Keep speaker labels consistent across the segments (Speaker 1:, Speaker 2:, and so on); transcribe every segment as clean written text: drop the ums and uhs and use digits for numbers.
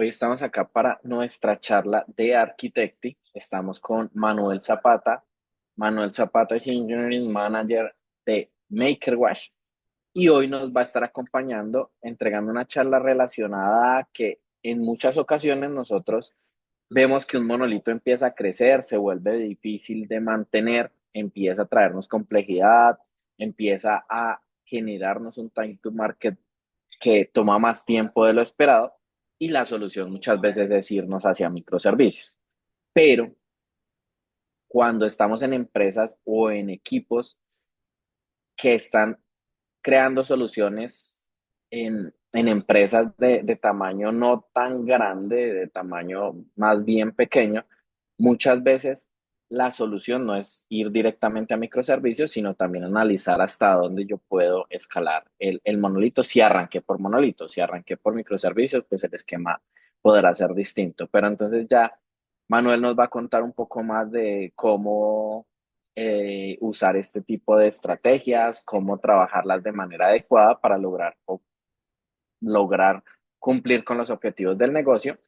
Speaker 1: Hoy estamos acá para nuestra charla de Architecti. Estamos con Manuel Zapata. Manuel Zapata es Engineering Manager de MakerWash y hoy nos va a estar acompañando entregando una charla relacionada a que en muchas ocasiones nosotros vemos que un monolito empieza a crecer, se vuelve difícil de mantener, empieza a traernos complejidad, empieza a generarnos un time to market que toma más tiempo de lo esperado y la solución muchas veces es irnos hacia microservicios. Pero cuando estamos en empresas o en equipos que están creando soluciones en empresas de tamaño no tan grande, de tamaño más bien pequeño, muchas veces la solución no es ir directamente a microservicios, sino también analizar hasta dónde yo puedo escalar el monolito. Si arranqué por monolito, si arranqué por microservicios, pues el esquema podrá ser distinto. Pero entonces ya Manuel nos va a contar un poco más de cómo usar este tipo de estrategias, cómo trabajarlas de manera adecuada para lograr cumplir con los objetivos del negocio.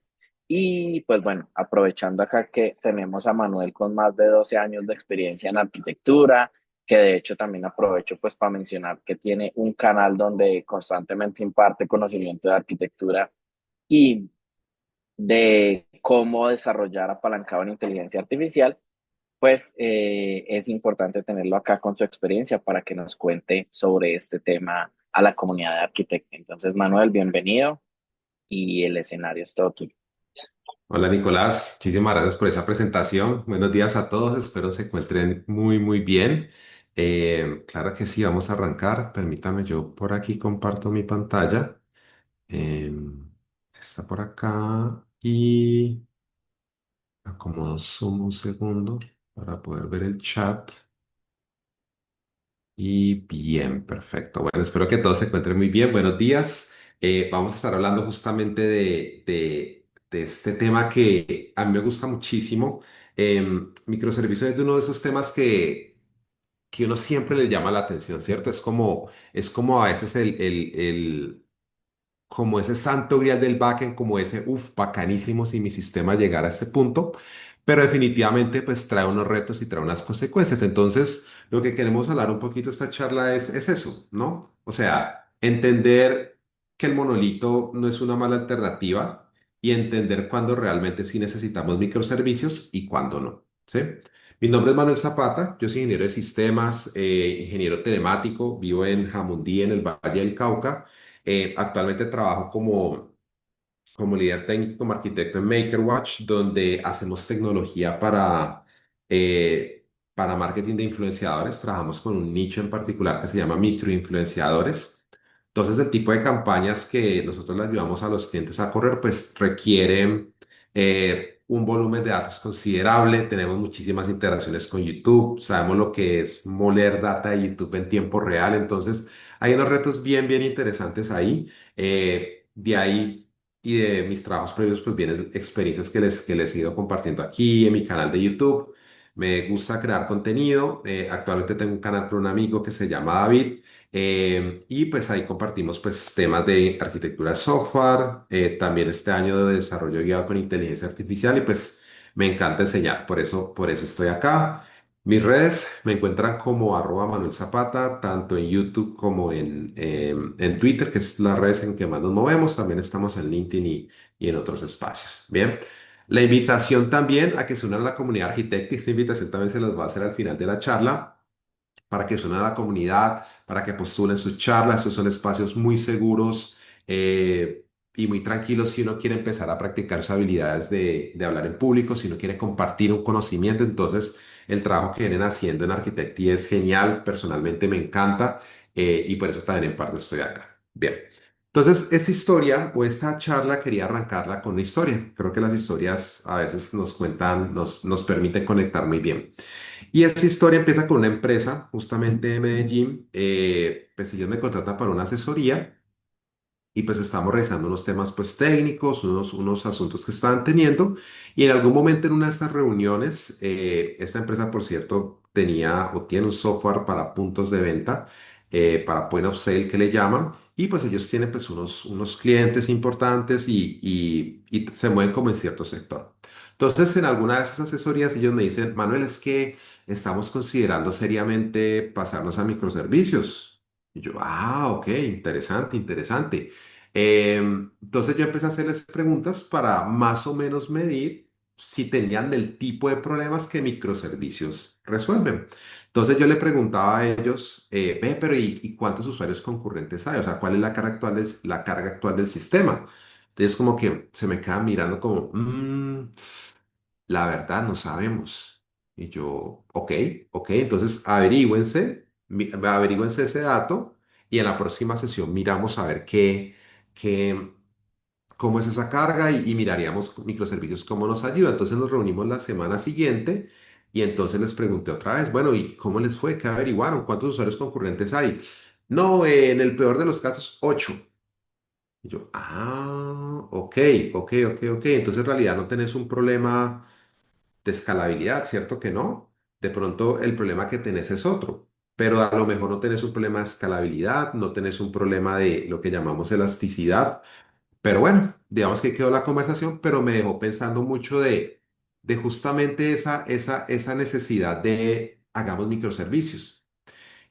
Speaker 1: Y pues bueno, aprovechando acá que tenemos a Manuel con más de 12 años de experiencia en arquitectura, que de hecho también aprovecho pues para mencionar que tiene un canal donde constantemente imparte conocimiento de arquitectura y de cómo desarrollar apalancado en inteligencia artificial, pues es importante tenerlo acá con su experiencia para que nos cuente sobre este tema a la comunidad de arquitectos. Entonces, Manuel, bienvenido y el escenario es todo tuyo.
Speaker 2: Hola Nicolás, muchísimas gracias por esa presentación. Buenos días a todos, espero se encuentren muy bien. Claro que sí, vamos a arrancar. Permítame, yo por aquí comparto mi pantalla. Está por acá y acomodo Zoom un segundo para poder ver el chat. Y bien, perfecto. Bueno, espero que todos se encuentren muy bien. Buenos días. Vamos a estar hablando justamente de este tema que a mí me gusta muchísimo. Microservicios es de uno de esos temas que uno siempre le llama la atención, ¿cierto? Es como a veces como ese santo grial del backend, como ese, bacanísimo si mi sistema llegara a este punto, pero definitivamente pues trae unos retos y trae unas consecuencias. Entonces, lo que queremos hablar un poquito esta charla es eso, ¿no? O sea, entender que el monolito no es una mala alternativa y entender cuándo realmente sí necesitamos microservicios y cuándo no, ¿sí? Mi nombre es Manuel Zapata, yo soy ingeniero de sistemas, ingeniero telemático, vivo en Jamundí, en el Valle del Cauca. Actualmente trabajo como líder técnico, como arquitecto en MakerWatch, donde hacemos tecnología para marketing de influenciadores. Trabajamos con un nicho en particular que se llama microinfluenciadores. Entonces, el tipo de campañas que nosotros le ayudamos a los clientes a correr, pues requieren un volumen de datos considerable. Tenemos muchísimas interacciones con YouTube. Sabemos lo que es moler data de YouTube en tiempo real. Entonces, hay unos retos bien interesantes ahí. De ahí y de mis trabajos previos, pues vienen experiencias que les he ido compartiendo aquí en mi canal de YouTube. Me gusta crear contenido. Actualmente tengo un canal con un amigo que se llama David. Y pues ahí compartimos pues temas de arquitectura de software, también este año de desarrollo guiado con inteligencia artificial y pues me encanta enseñar, por eso estoy acá. Mis redes me encuentran como @Manuel Zapata, tanto en YouTube como en Twitter, que es las redes en que más nos movemos. También estamos en LinkedIn y en otros espacios. Bien, la invitación también a que se unan a la comunidad arquitecta, esta invitación también se las va a hacer al final de la charla para que se unan a la comunidad, para que postulen sus charlas. Estos son espacios muy seguros y muy tranquilos si uno quiere empezar a practicar sus habilidades de hablar en público, si uno quiere compartir un conocimiento. Entonces, el trabajo que vienen haciendo en Arquitecti es genial, personalmente me encanta y por eso también en parte estoy acá. Bien. Entonces, esta historia o esta charla quería arrancarla con una historia. Creo que las historias a veces nos cuentan, nos permiten conectar muy bien. Y esta historia empieza con una empresa, justamente de Medellín, pues ellos me contratan para una asesoría y pues estamos revisando unos temas pues técnicos, unos asuntos que estaban teniendo y en algún momento en una de estas reuniones, esta empresa por cierto tenía o tiene un software para puntos de venta, para point of sale que le llaman, y pues ellos tienen pues unos clientes importantes y se mueven como en cierto sector. Entonces, en alguna de esas asesorías ellos me dicen, Manuel, es que estamos considerando seriamente pasarnos a microservicios. Y yo, ok, interesante, interesante. Entonces yo empecé a hacerles preguntas para más o menos medir si tenían el tipo de problemas que microservicios resuelven. Entonces yo le preguntaba a ellos, ve, pero ¿y cuántos usuarios concurrentes hay? O sea, ¿cuál es la carga actual del sistema? Entonces como que se me quedan mirando como, la verdad no sabemos. Y yo, ok, entonces averígüense ese dato y en la próxima sesión miramos a ver qué, cómo es esa carga y miraríamos microservicios cómo nos ayuda. Entonces nos reunimos la semana siguiente y entonces les pregunté otra vez, bueno, ¿y cómo les fue? ¿Qué averiguaron? ¿Cuántos usuarios concurrentes hay? No, en el peor de los casos, 8. Y yo, ok. Entonces en realidad no tenés un problema de escalabilidad, ¿cierto que no? De pronto el problema que tenés es otro, pero a lo mejor no tenés un problema de escalabilidad, no tenés un problema de lo que llamamos elasticidad, pero bueno, digamos que quedó la conversación, pero me dejó pensando mucho de justamente esa necesidad de hagamos microservicios.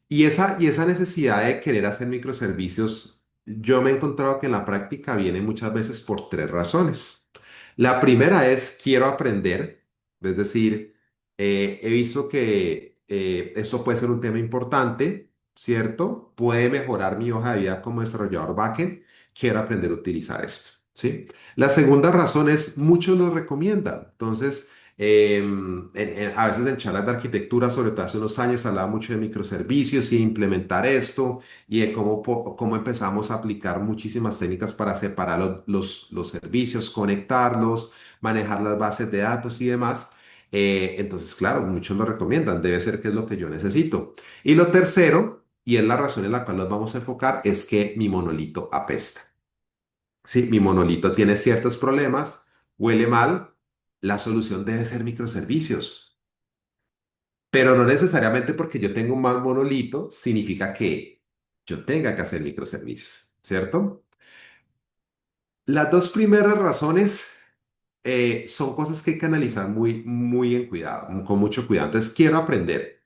Speaker 2: Y esa necesidad de querer hacer microservicios, yo me he encontrado que en la práctica viene muchas veces por tres razones. La primera es quiero aprender, es decir, he visto que eso puede ser un tema importante, ¿cierto? Puede mejorar mi hoja de vida como desarrollador backend, quiero aprender a utilizar esto, ¿sí? La segunda razón es muchos lo recomiendan, entonces... a veces en charlas de arquitectura, sobre todo hace unos años, hablaba mucho de microservicios y implementar esto y de cómo empezamos a aplicar muchísimas técnicas para separar los servicios, conectarlos, manejar las bases de datos y demás. Entonces, claro, muchos lo recomiendan, debe ser que es lo que yo necesito. Y lo tercero, y es la razón en la cual nos vamos a enfocar, es que mi monolito apesta. Sí, mi monolito tiene ciertos problemas, huele mal, la solución debe ser microservicios, pero no necesariamente porque yo tengo un mal monolito significa que yo tenga que hacer microservicios, ¿cierto? Las dos primeras razones son cosas que hay que analizar muy, muy en cuidado, con mucho cuidado. Entonces, quiero aprender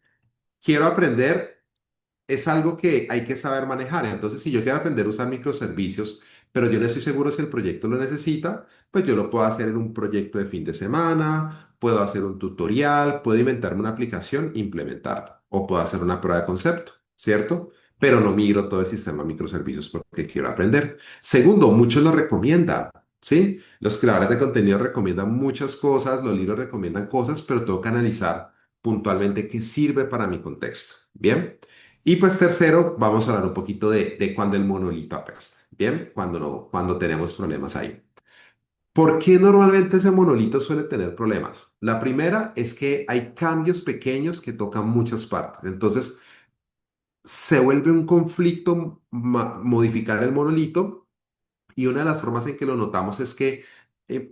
Speaker 2: es algo que hay que saber manejar. Entonces, si yo quiero aprender a usar microservicios, pero yo no estoy seguro si el proyecto lo necesita, pues yo lo puedo hacer en un proyecto de fin de semana, puedo hacer un tutorial, puedo inventarme una aplicación, implementarla, o puedo hacer una prueba de concepto, ¿cierto? Pero no migro todo el sistema de microservicios porque quiero aprender. Segundo, muchos lo recomiendan. ¿Sí? Los creadores de contenido recomiendan muchas cosas, los libros recomiendan cosas, pero tengo que analizar puntualmente qué sirve para mi contexto. Bien. Y pues tercero, vamos a hablar un poquito de cuando el monolito apesta, ¿bien? Cuando no, cuando tenemos problemas ahí. ¿Por qué normalmente ese monolito suele tener problemas? La primera es que hay cambios pequeños que tocan muchas partes. Entonces, se vuelve un conflicto modificar el monolito y una de las formas en que lo notamos es que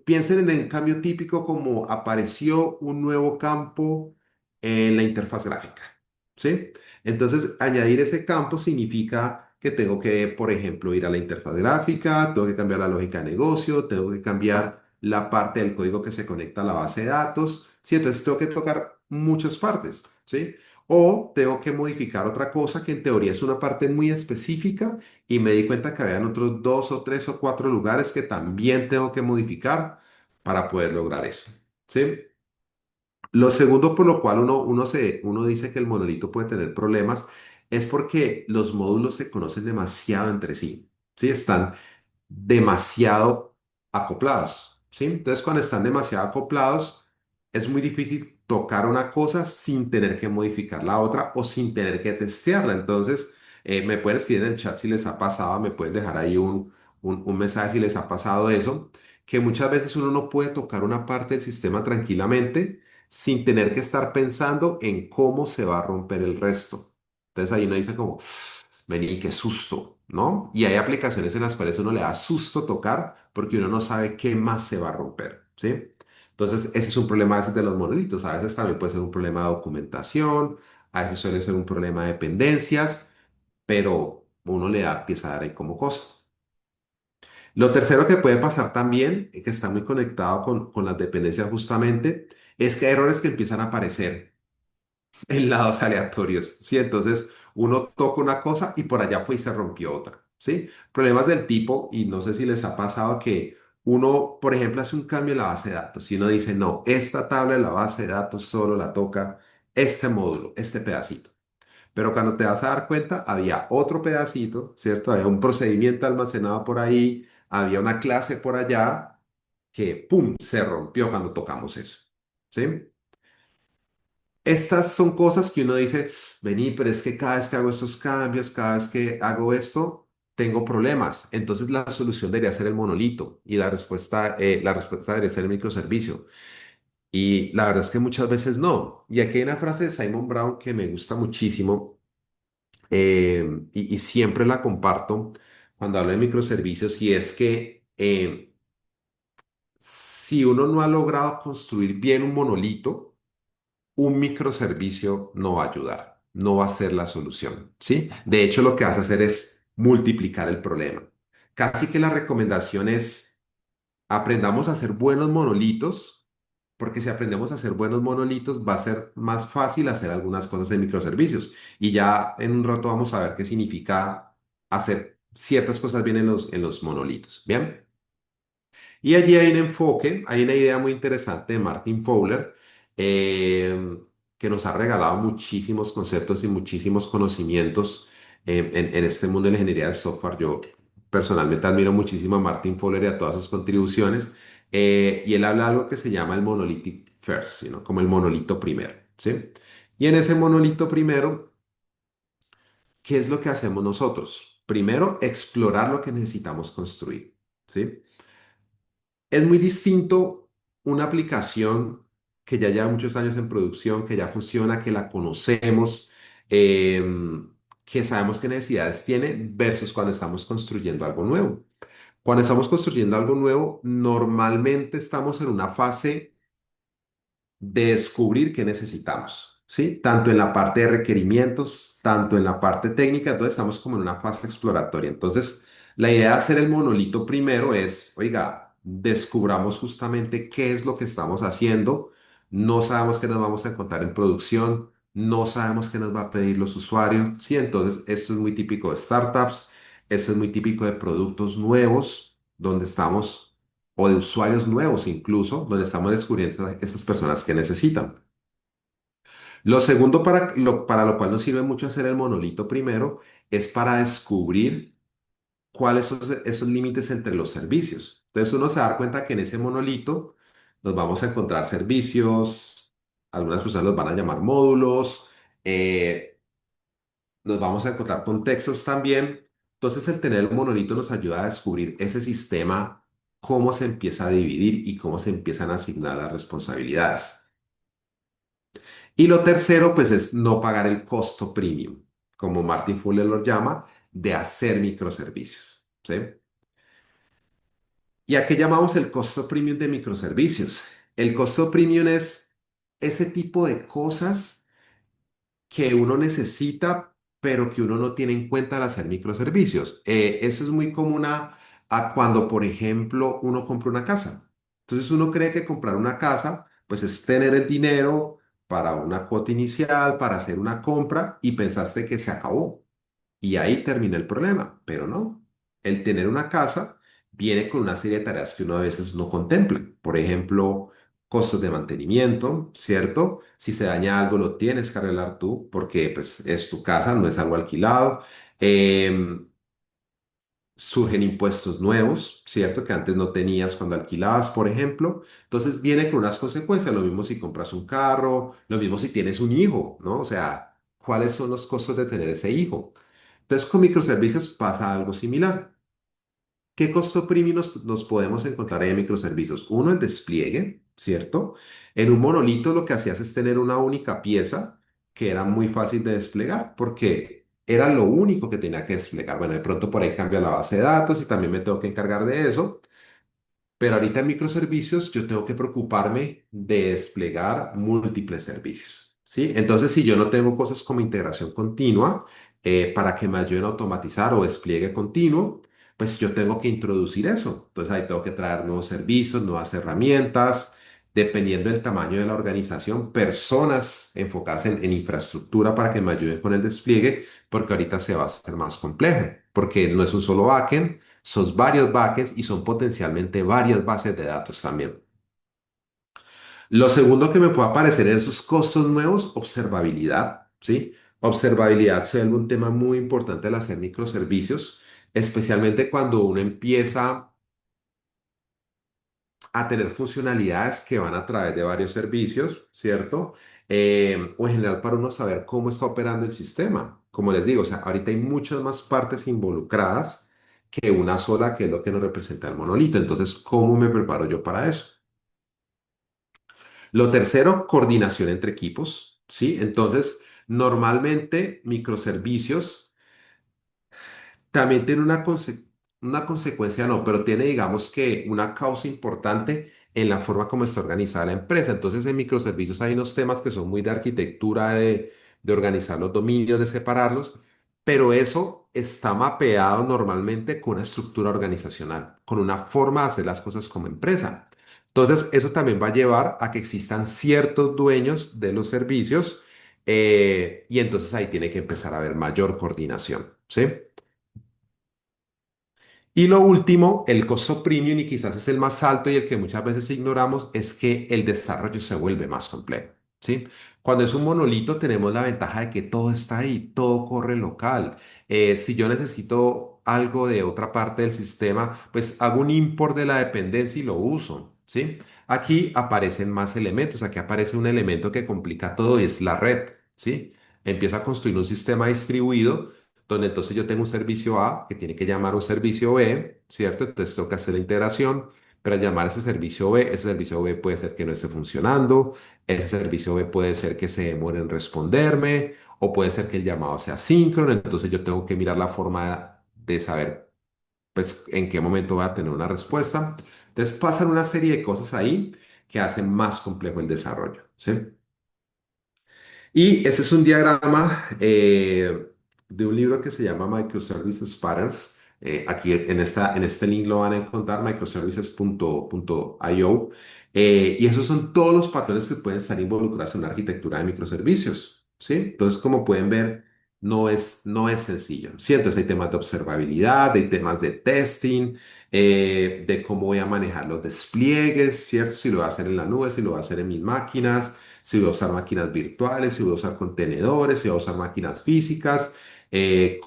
Speaker 2: piensen en el cambio típico como apareció un nuevo campo en la interfaz gráfica, ¿sí? Entonces, añadir ese campo significa que tengo que, por ejemplo, ir a la interfaz gráfica, tengo que cambiar la lógica de negocio, tengo que cambiar la parte del código que se conecta a la base de datos, ¿sí? Entonces, tengo que tocar muchas partes, ¿sí? O tengo que modificar otra cosa que en teoría es una parte muy específica y me di cuenta que habían otros dos o tres o cuatro lugares que también tengo que modificar para poder lograr eso. ¿Sí? Lo segundo por lo cual uno dice que el monolito puede tener problemas es porque los módulos se conocen demasiado entre sí. ¿Sí? Están demasiado acoplados, ¿sí? Entonces, cuando están demasiado acoplados, es muy difícil tocar una cosa sin tener que modificar la otra o sin tener que testearla. Entonces, me pueden escribir en el chat si les ha pasado, me pueden dejar ahí un mensaje si les ha pasado eso, que muchas veces uno no puede tocar una parte del sistema tranquilamente sin tener que estar pensando en cómo se va a romper el resto. Entonces ahí uno dice como, vení, qué susto, ¿no? Y hay aplicaciones en las cuales uno le da susto tocar porque uno no sabe qué más se va a romper, ¿sí? Entonces, ese es un problema a veces de los monolitos. A veces también puede ser un problema de documentación, a veces suele ser un problema de dependencias. pero uno le da empieza a dar ahí como cosa. Lo tercero que puede pasar también, que está muy conectado con las dependencias justamente, es que hay errores que empiezan a aparecer en lados aleatorios, ¿sí? Entonces uno toca una cosa y por allá fue y se rompió otra, ¿sí? Problemas del tipo, y no sé si les ha pasado que uno, por ejemplo, hace un cambio en la base de datos y uno dice, no, esta tabla de la base de datos solo la toca este módulo, este pedacito. Pero cuando te vas a dar cuenta, había otro pedacito, ¿cierto? Había un procedimiento almacenado por ahí, había una clase por allá que, ¡pum!, se rompió cuando tocamos eso, ¿sí? Estas son cosas que uno dice, vení, pero es que cada vez que hago estos cambios, cada vez que hago esto, tengo problemas. Entonces la solución debería ser el monolito y la respuesta debería ser el microservicio. Y la verdad es que muchas veces no. Y aquí hay una frase de Simon Brown que me gusta muchísimo y siempre la comparto cuando hablo de microservicios y es que si uno no ha logrado construir bien un monolito, un microservicio no va a ayudar, no va a ser la solución, ¿sí? De hecho, lo que vas a hacer es multiplicar el problema. Casi que la recomendación es aprendamos a hacer buenos monolitos, porque si aprendemos a hacer buenos monolitos va a ser más fácil hacer algunas cosas en microservicios. Y ya en un rato vamos a ver qué significa hacer ciertas cosas bien en los monolitos, ¿bien? Y allí hay un enfoque, hay una idea muy interesante de Martin Fowler, eh, que nos ha regalado muchísimos conceptos y muchísimos conocimientos en este mundo de la ingeniería de software. Yo personalmente admiro muchísimo a Martin Fowler y a todas sus contribuciones. Y él habla de algo que se llama el monolithic first, ¿no? Como el monolito primero, ¿sí? Y en ese monolito primero, ¿qué es lo que hacemos nosotros? Primero, explorar lo que necesitamos construir, ¿sí? Es muy distinto una aplicación que ya lleva muchos años en producción, que ya funciona, que la conocemos, que sabemos qué necesidades tiene, versus cuando estamos construyendo algo nuevo. Cuando estamos construyendo algo nuevo, normalmente estamos en una fase de descubrir qué necesitamos, ¿sí? Tanto en la parte de requerimientos, tanto en la parte técnica, entonces estamos como en una fase exploratoria. Entonces, la idea de hacer el monolito primero es, oiga, descubramos justamente qué es lo que estamos haciendo, no sabemos qué nos vamos a encontrar en producción, no sabemos qué nos va a pedir los usuarios, ¿sí? Entonces, esto es muy típico de startups, esto es muy típico de productos nuevos, donde estamos o de usuarios nuevos incluso, donde estamos descubriendo esas personas que necesitan. Lo segundo para lo cual nos sirve mucho hacer el monolito primero es para descubrir cuáles son esos límites entre los servicios. Entonces uno se da cuenta que en ese monolito nos vamos a encontrar servicios, algunas personas los van a llamar módulos, eh, nos vamos a encontrar contextos también. Entonces, el tener el monolito nos ayuda a descubrir ese sistema, cómo se empieza a dividir y cómo se empiezan a asignar las responsabilidades. Y lo tercero, pues, es no pagar el costo premium, como Martin Fuller lo llama, de hacer microservicios, ¿sí? ¿Y a qué llamamos el costo premium de microservicios? El costo premium es ese tipo de cosas que uno necesita, pero que uno no tiene en cuenta al hacer microservicios. Eso es muy común a cuando, por ejemplo, uno compra una casa. Entonces uno cree que comprar una casa, pues es tener el dinero para una cuota inicial, para hacer una compra y pensaste que se acabó. Y ahí termina el problema, pero no. El tener una casa viene con una serie de tareas que uno a veces no contempla. Por ejemplo, costos de mantenimiento, ¿cierto? Si se daña algo, lo tienes que arreglar tú porque pues, es tu casa, no es algo alquilado. Em, Surgen impuestos nuevos, ¿cierto? Que antes no tenías cuando alquilabas, por ejemplo. Entonces viene con unas consecuencias. Lo mismo si compras un carro, lo mismo si tienes un hijo, ¿no? O sea, ¿cuáles son los costos de tener ese hijo? Entonces, con microservicios pasa algo similar. ¿Qué costo premium nos podemos encontrar ahí en microservicios? Uno, el despliegue, ¿cierto? En un monolito lo que hacías es tener una única pieza que era muy fácil de desplegar porque era lo único que tenía que desplegar. Bueno, de pronto por ahí cambia la base de datos y también me tengo que encargar de eso. Pero ahorita en microservicios yo tengo que preocuparme de desplegar múltiples servicios, ¿sí? Entonces, si yo no tengo cosas como integración continua, para que me ayuden a automatizar o despliegue continuo, pues yo tengo que introducir eso. Entonces ahí tengo que traer nuevos servicios, nuevas herramientas, dependiendo del tamaño de la organización, personas enfocadas en infraestructura para que me ayuden con el despliegue, porque ahorita se va a hacer más complejo, porque no es un solo backend, son varios backends y son potencialmente varias bases de datos también. Lo segundo que me puede aparecer en esos costos nuevos, observabilidad, ¿sí? Observabilidad se vuelve un tema muy importante al hacer microservicios, especialmente cuando uno empieza a tener funcionalidades que van a través de varios servicios, ¿cierto? O en general para uno saber cómo está operando el sistema. Como les digo, o sea, ahorita hay muchas más partes involucradas que una sola, que es lo que nos representa el monolito. Entonces, ¿cómo me preparo yo para eso? Lo tercero, coordinación entre equipos, ¿sí? Entonces, normalmente microservicios también tiene una consecuencia, no, pero tiene, digamos que, una causa importante en la forma como está organizada la empresa. Entonces, en microservicios hay unos temas que son muy de arquitectura, de organizar los dominios, de separarlos, pero eso está mapeado normalmente con una estructura organizacional, con una forma de hacer las cosas como empresa. Entonces, eso también va a llevar a que existan ciertos dueños de los servicios, y entonces ahí tiene que empezar a haber mayor coordinación, ¿sí? Y lo último, el costo premium, y quizás es el más alto y el que muchas veces ignoramos, es que el desarrollo se vuelve más complejo, ¿sí? Cuando es un monolito tenemos la ventaja de que todo está ahí, todo corre local. Si yo necesito algo de otra parte del sistema, pues hago un import de la dependencia y lo uso, ¿sí? Aquí aparecen más elementos, aquí aparece un elemento que complica todo y es la red, ¿sí? Empiezo a construir un sistema distribuido donde entonces yo tengo un servicio A que tiene que llamar a un servicio B, ¿cierto? Entonces tengo que hacer la integración, pero al llamar a ese servicio B puede ser que no esté funcionando, ese servicio B puede ser que se demore en responderme, o puede ser que el llamado sea síncrono, entonces yo tengo que mirar la forma de saber, pues, en qué momento va a tener una respuesta. Entonces pasan una serie de cosas ahí que hacen más complejo el desarrollo, ¿sí? Y ese es un diagrama de un libro que se llama Microservices Patterns. Aquí en este link lo van a encontrar, microservices.io. Y esos son todos los patrones que pueden estar involucrados en una arquitectura de microservicios, ¿sí? Entonces, como pueden ver, no es sencillo, ¿sí? Entonces, hay temas de observabilidad, hay temas de testing, de cómo voy a manejar los despliegues, ¿cierto? Si lo voy a hacer en la nube, si lo voy a hacer en mis máquinas, si voy a usar máquinas virtuales, si voy a usar contenedores, si voy a usar máquinas físicas,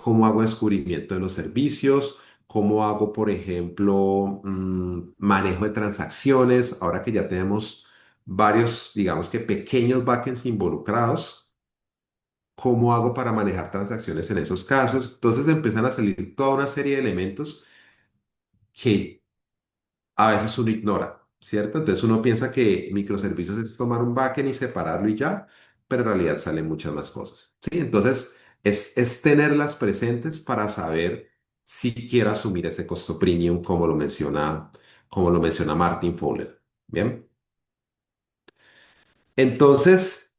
Speaker 2: cómo hago descubrimiento de los servicios, cómo hago, por ejemplo, manejo de transacciones, ahora que ya tenemos varios, digamos que pequeños backends involucrados, cómo hago para manejar transacciones en esos casos. Entonces empiezan a salir toda una serie de elementos que a veces uno ignora, ¿cierto? Entonces uno piensa que microservicios es tomar un backend y separarlo y ya, pero en realidad salen muchas más cosas, ¿sí? Entonces es tenerlas presentes para saber si quiero asumir ese costo premium como lo menciona Martin Fowler, ¿bien? Entonces,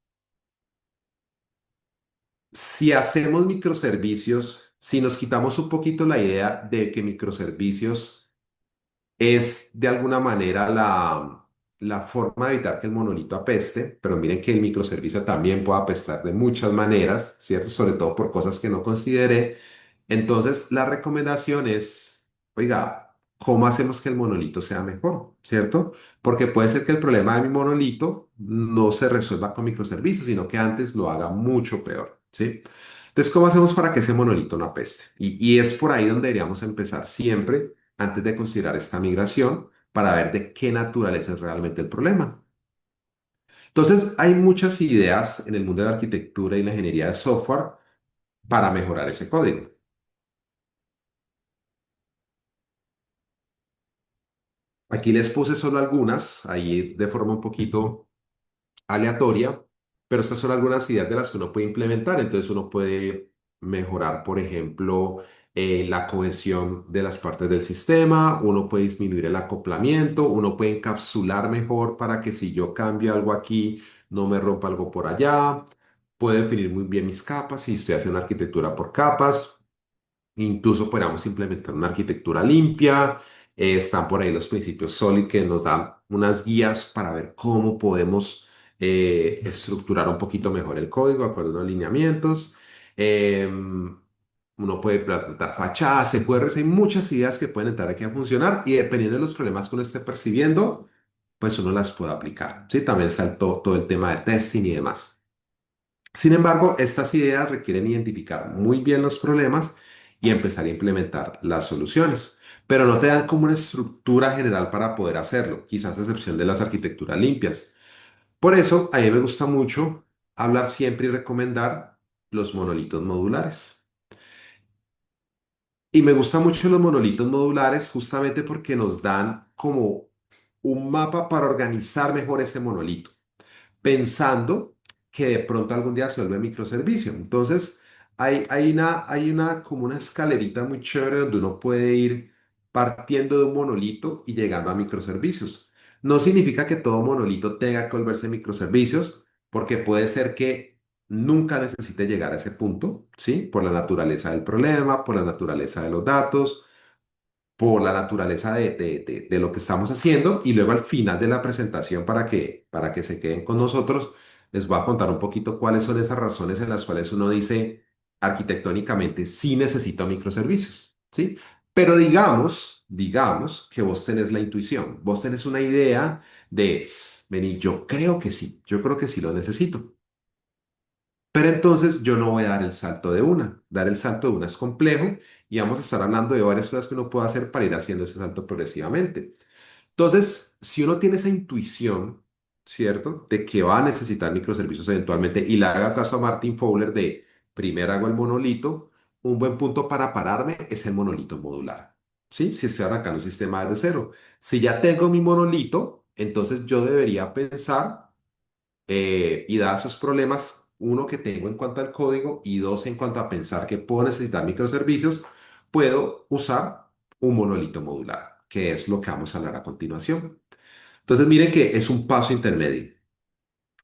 Speaker 2: si hacemos microservicios, si nos quitamos un poquito la idea de que microservicios es de alguna manera la forma de evitar que el monolito apeste, pero miren que el microservicio también puede apestar de muchas maneras, ¿cierto? Sobre todo por cosas que no consideré. Entonces, la recomendación es, oiga, ¿cómo hacemos que el monolito sea mejor? ¿Cierto? Porque puede ser que el problema de mi monolito no se resuelva con microservicios, sino que antes lo haga mucho peor, ¿sí? Entonces, ¿cómo hacemos para que ese monolito no apeste? Y es por ahí donde deberíamos empezar siempre antes de considerar esta migración para ver de qué naturaleza es realmente el problema. Entonces, hay muchas ideas en el mundo de la arquitectura y la ingeniería de software para mejorar ese código. Aquí les puse solo algunas, ahí de forma un poquito aleatoria, pero estas son algunas ideas de las que uno puede implementar. Entonces uno puede mejorar, por ejemplo, la cohesión de las partes del sistema, uno puede disminuir el acoplamiento, uno puede encapsular mejor para que si yo cambio algo aquí, no me rompa algo por allá. puedo definir muy bien mis capas, si estoy haciendo una arquitectura por capas. Incluso podríamos implementar una arquitectura limpia. Están por ahí los principios SOLID que nos dan unas guías para ver cómo podemos estructurar un poquito mejor el código de acuerdo a los lineamientos. Uno puede plantar fachadas, CQRs, hay muchas ideas que pueden entrar aquí a funcionar y dependiendo de los problemas que uno esté percibiendo, pues uno las puede aplicar. ¿Sí? También está todo el tema de testing y demás. Sin embargo, estas ideas requieren identificar muy bien los problemas y empezar a implementar las soluciones, pero no te dan como una estructura general para poder hacerlo, quizás a excepción de las arquitecturas limpias. Por eso, a mí me gusta mucho hablar siempre y recomendar los monolitos modulares. Y me gustan mucho los monolitos modulares justamente porque nos dan como un mapa para organizar mejor ese monolito pensando que de pronto algún día se vuelve microservicio. Entonces, hay una como una escalerita muy chévere donde uno puede ir partiendo de un monolito y llegando a microservicios. No significa que todo monolito tenga que volverse microservicios, porque puede ser que nunca necesite llegar a ese punto, ¿sí? Por la naturaleza del problema, por la naturaleza de los datos, por la naturaleza de lo que estamos haciendo y luego al final de la presentación para que se queden con nosotros, les voy a contar un poquito cuáles son esas razones en las cuales uno dice arquitectónicamente sí necesito microservicios, ¿sí? Pero digamos que vos tenés la intuición, vos tenés una idea de, vení, yo creo que sí lo necesito. Pero entonces yo no voy a dar el salto de una. Dar el salto de una es complejo y vamos a estar hablando de varias cosas que uno puede hacer para ir haciendo ese salto progresivamente. Entonces, si uno tiene esa intuición, ¿cierto? De que va a necesitar microservicios eventualmente y le haga caso a Martin Fowler de primero hago el monolito, un buen punto para pararme es el monolito modular. ¿Sí? Si estoy arrancando un sistema desde cero. Si ya tengo mi monolito, entonces yo debería pensar y dados esos problemas, uno que tengo en cuanto al código y dos en cuanto a pensar que puedo necesitar microservicios, puedo usar un monolito modular, que es lo que vamos a hablar a continuación. Entonces, miren que es un paso intermedio.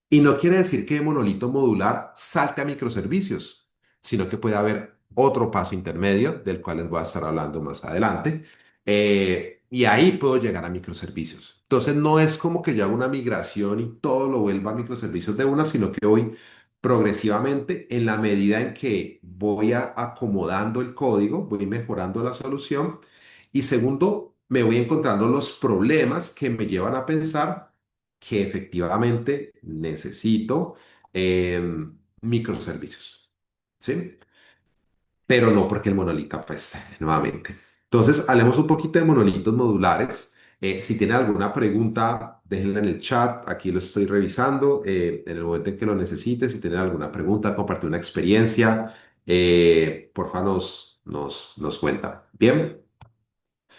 Speaker 2: Y no quiere decir que el monolito modular salte a microservicios, sino que puede haber otro paso intermedio del cual les voy a estar hablando más adelante. Y ahí puedo llegar a microservicios. Entonces no es como que yo haga una migración y todo lo vuelva a microservicios de una, sino que voy progresivamente en la medida en que voy acomodando el código, voy mejorando la solución. Y segundo, me voy encontrando los problemas que me llevan a pensar que efectivamente necesito microservicios, ¿sí? Pero no porque el monolito, pues, nuevamente. Entonces, hablemos un poquito de monolitos modulares. Si tienen alguna pregunta, déjenla en el chat. Aquí lo estoy revisando. En el momento en que lo necesite, si tienen alguna pregunta, compartir una experiencia, porfa, nos cuenta. Bien.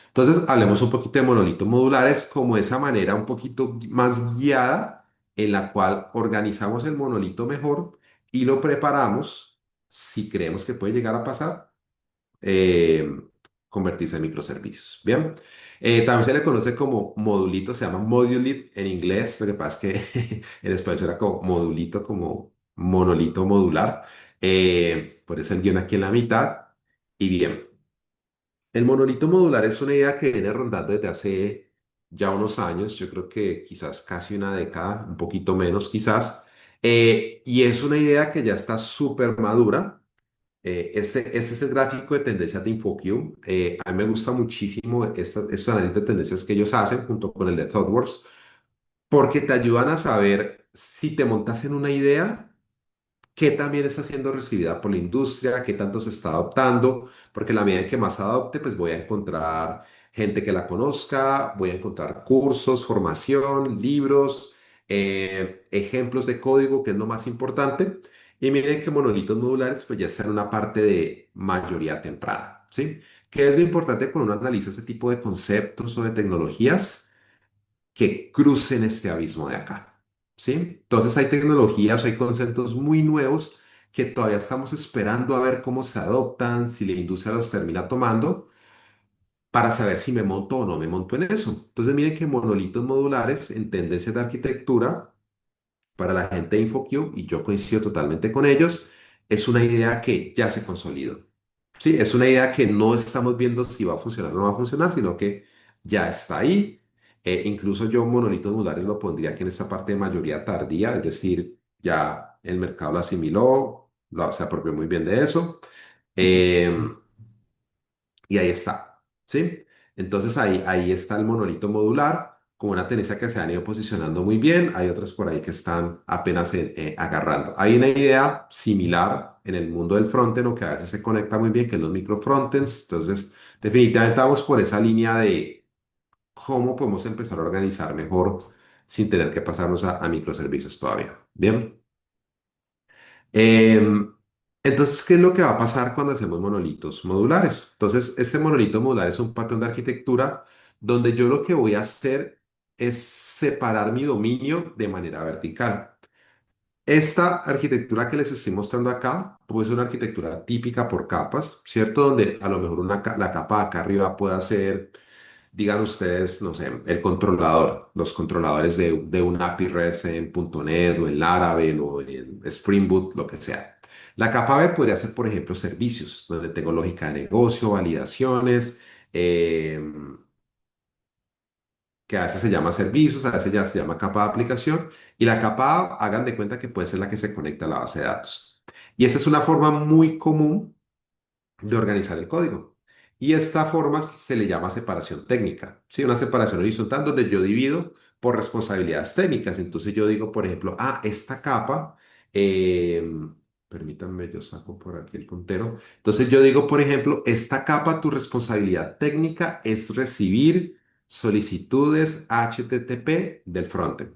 Speaker 2: Entonces, hablemos un poquito de monolitos modulares como esa manera un poquito más guiada en la cual organizamos el monolito mejor y lo preparamos, si creemos que puede llegar a pasar, eh, convertirse en microservicios. Bien, también se le conoce como modulito, se llama modulit en inglés, lo que pasa es que en español era como modulito, como monolito modular. Por eso el guión aquí en la mitad. Y bien. El monolito modular es una idea que viene rondando desde hace ya unos años, yo creo que quizás casi una década, un poquito menos quizás, y es una idea que ya está súper madura. Este es el gráfico de tendencias de InfoQ. A mí me gusta muchísimo estos análisis de tendencias que ellos hacen junto con el de ThoughtWorks, porque te ayudan a saber si te montas en una idea qué también está siendo recibida por la industria, qué tanto se está adoptando, porque en la medida en que más adopte, pues voy a encontrar gente que la conozca, voy a encontrar cursos, formación, libros, ejemplos de código, que es lo más importante. Y miren que monolitos modulares, pues ya están en una parte de mayoría temprana, ¿sí? ¿Qué es lo importante cuando uno analiza este tipo de conceptos o de tecnologías? Que crucen este abismo de acá, ¿sí? Entonces hay tecnologías, hay conceptos muy nuevos que todavía estamos esperando a ver cómo se adoptan, si la industria los termina tomando, para saber si me monto o no me monto en eso. Entonces miren que monolitos modulares en tendencias de arquitectura para la gente de InfoCube, y yo coincido totalmente con ellos, es una idea que ya se consolidó. Sí, es una idea que no estamos viendo si va a funcionar o no va a funcionar, sino que ya está ahí. Incluso yo monolitos modulares lo pondría aquí en esta parte de mayoría tardía, es decir, ya el mercado lo asimiló, se apropió muy bien de eso. Eh, y ahí está, ¿sí? Entonces ahí está el monolito modular, con una tendencia que se han ido posicionando muy bien. Hay otros por ahí que están apenas agarrando. Hay una idea similar en el mundo del frontend, o que a veces se conecta muy bien, que es los micro frontends. Entonces, definitivamente vamos por esa línea de cómo podemos empezar a organizar mejor sin tener que pasarnos a microservicios todavía. Bien. Em, entonces, ¿qué es lo que va a pasar cuando hacemos monolitos modulares? Entonces, este monolito modular es un patrón de arquitectura donde yo lo que voy a hacer es separar mi dominio de manera vertical. Esta arquitectura que les estoy mostrando acá, pues es una arquitectura típica por capas, ¿cierto? Donde a lo mejor la capa de acá arriba puede ser, digan ustedes, no sé, el controlador, los controladores de un API REST en .NET o en Laravel o en Spring Boot, lo que sea. La capa B podría ser, por ejemplo, servicios, donde tengo lógica de negocio, validaciones, eh, que a veces se llama servicios, a veces ya se llama capa de aplicación, y la capa A, hagan de cuenta que puede ser la que se conecta a la base de datos. Y esa es una forma muy común de organizar el código. Y esta forma se le llama separación técnica, ¿sí? Una separación horizontal donde yo divido por responsabilidades técnicas. Entonces yo digo, por ejemplo, esta capa, eh, permítanme, yo saco por aquí el puntero. Entonces yo digo, por ejemplo, esta capa, tu responsabilidad técnica es recibir solicitudes HTTP del frontend,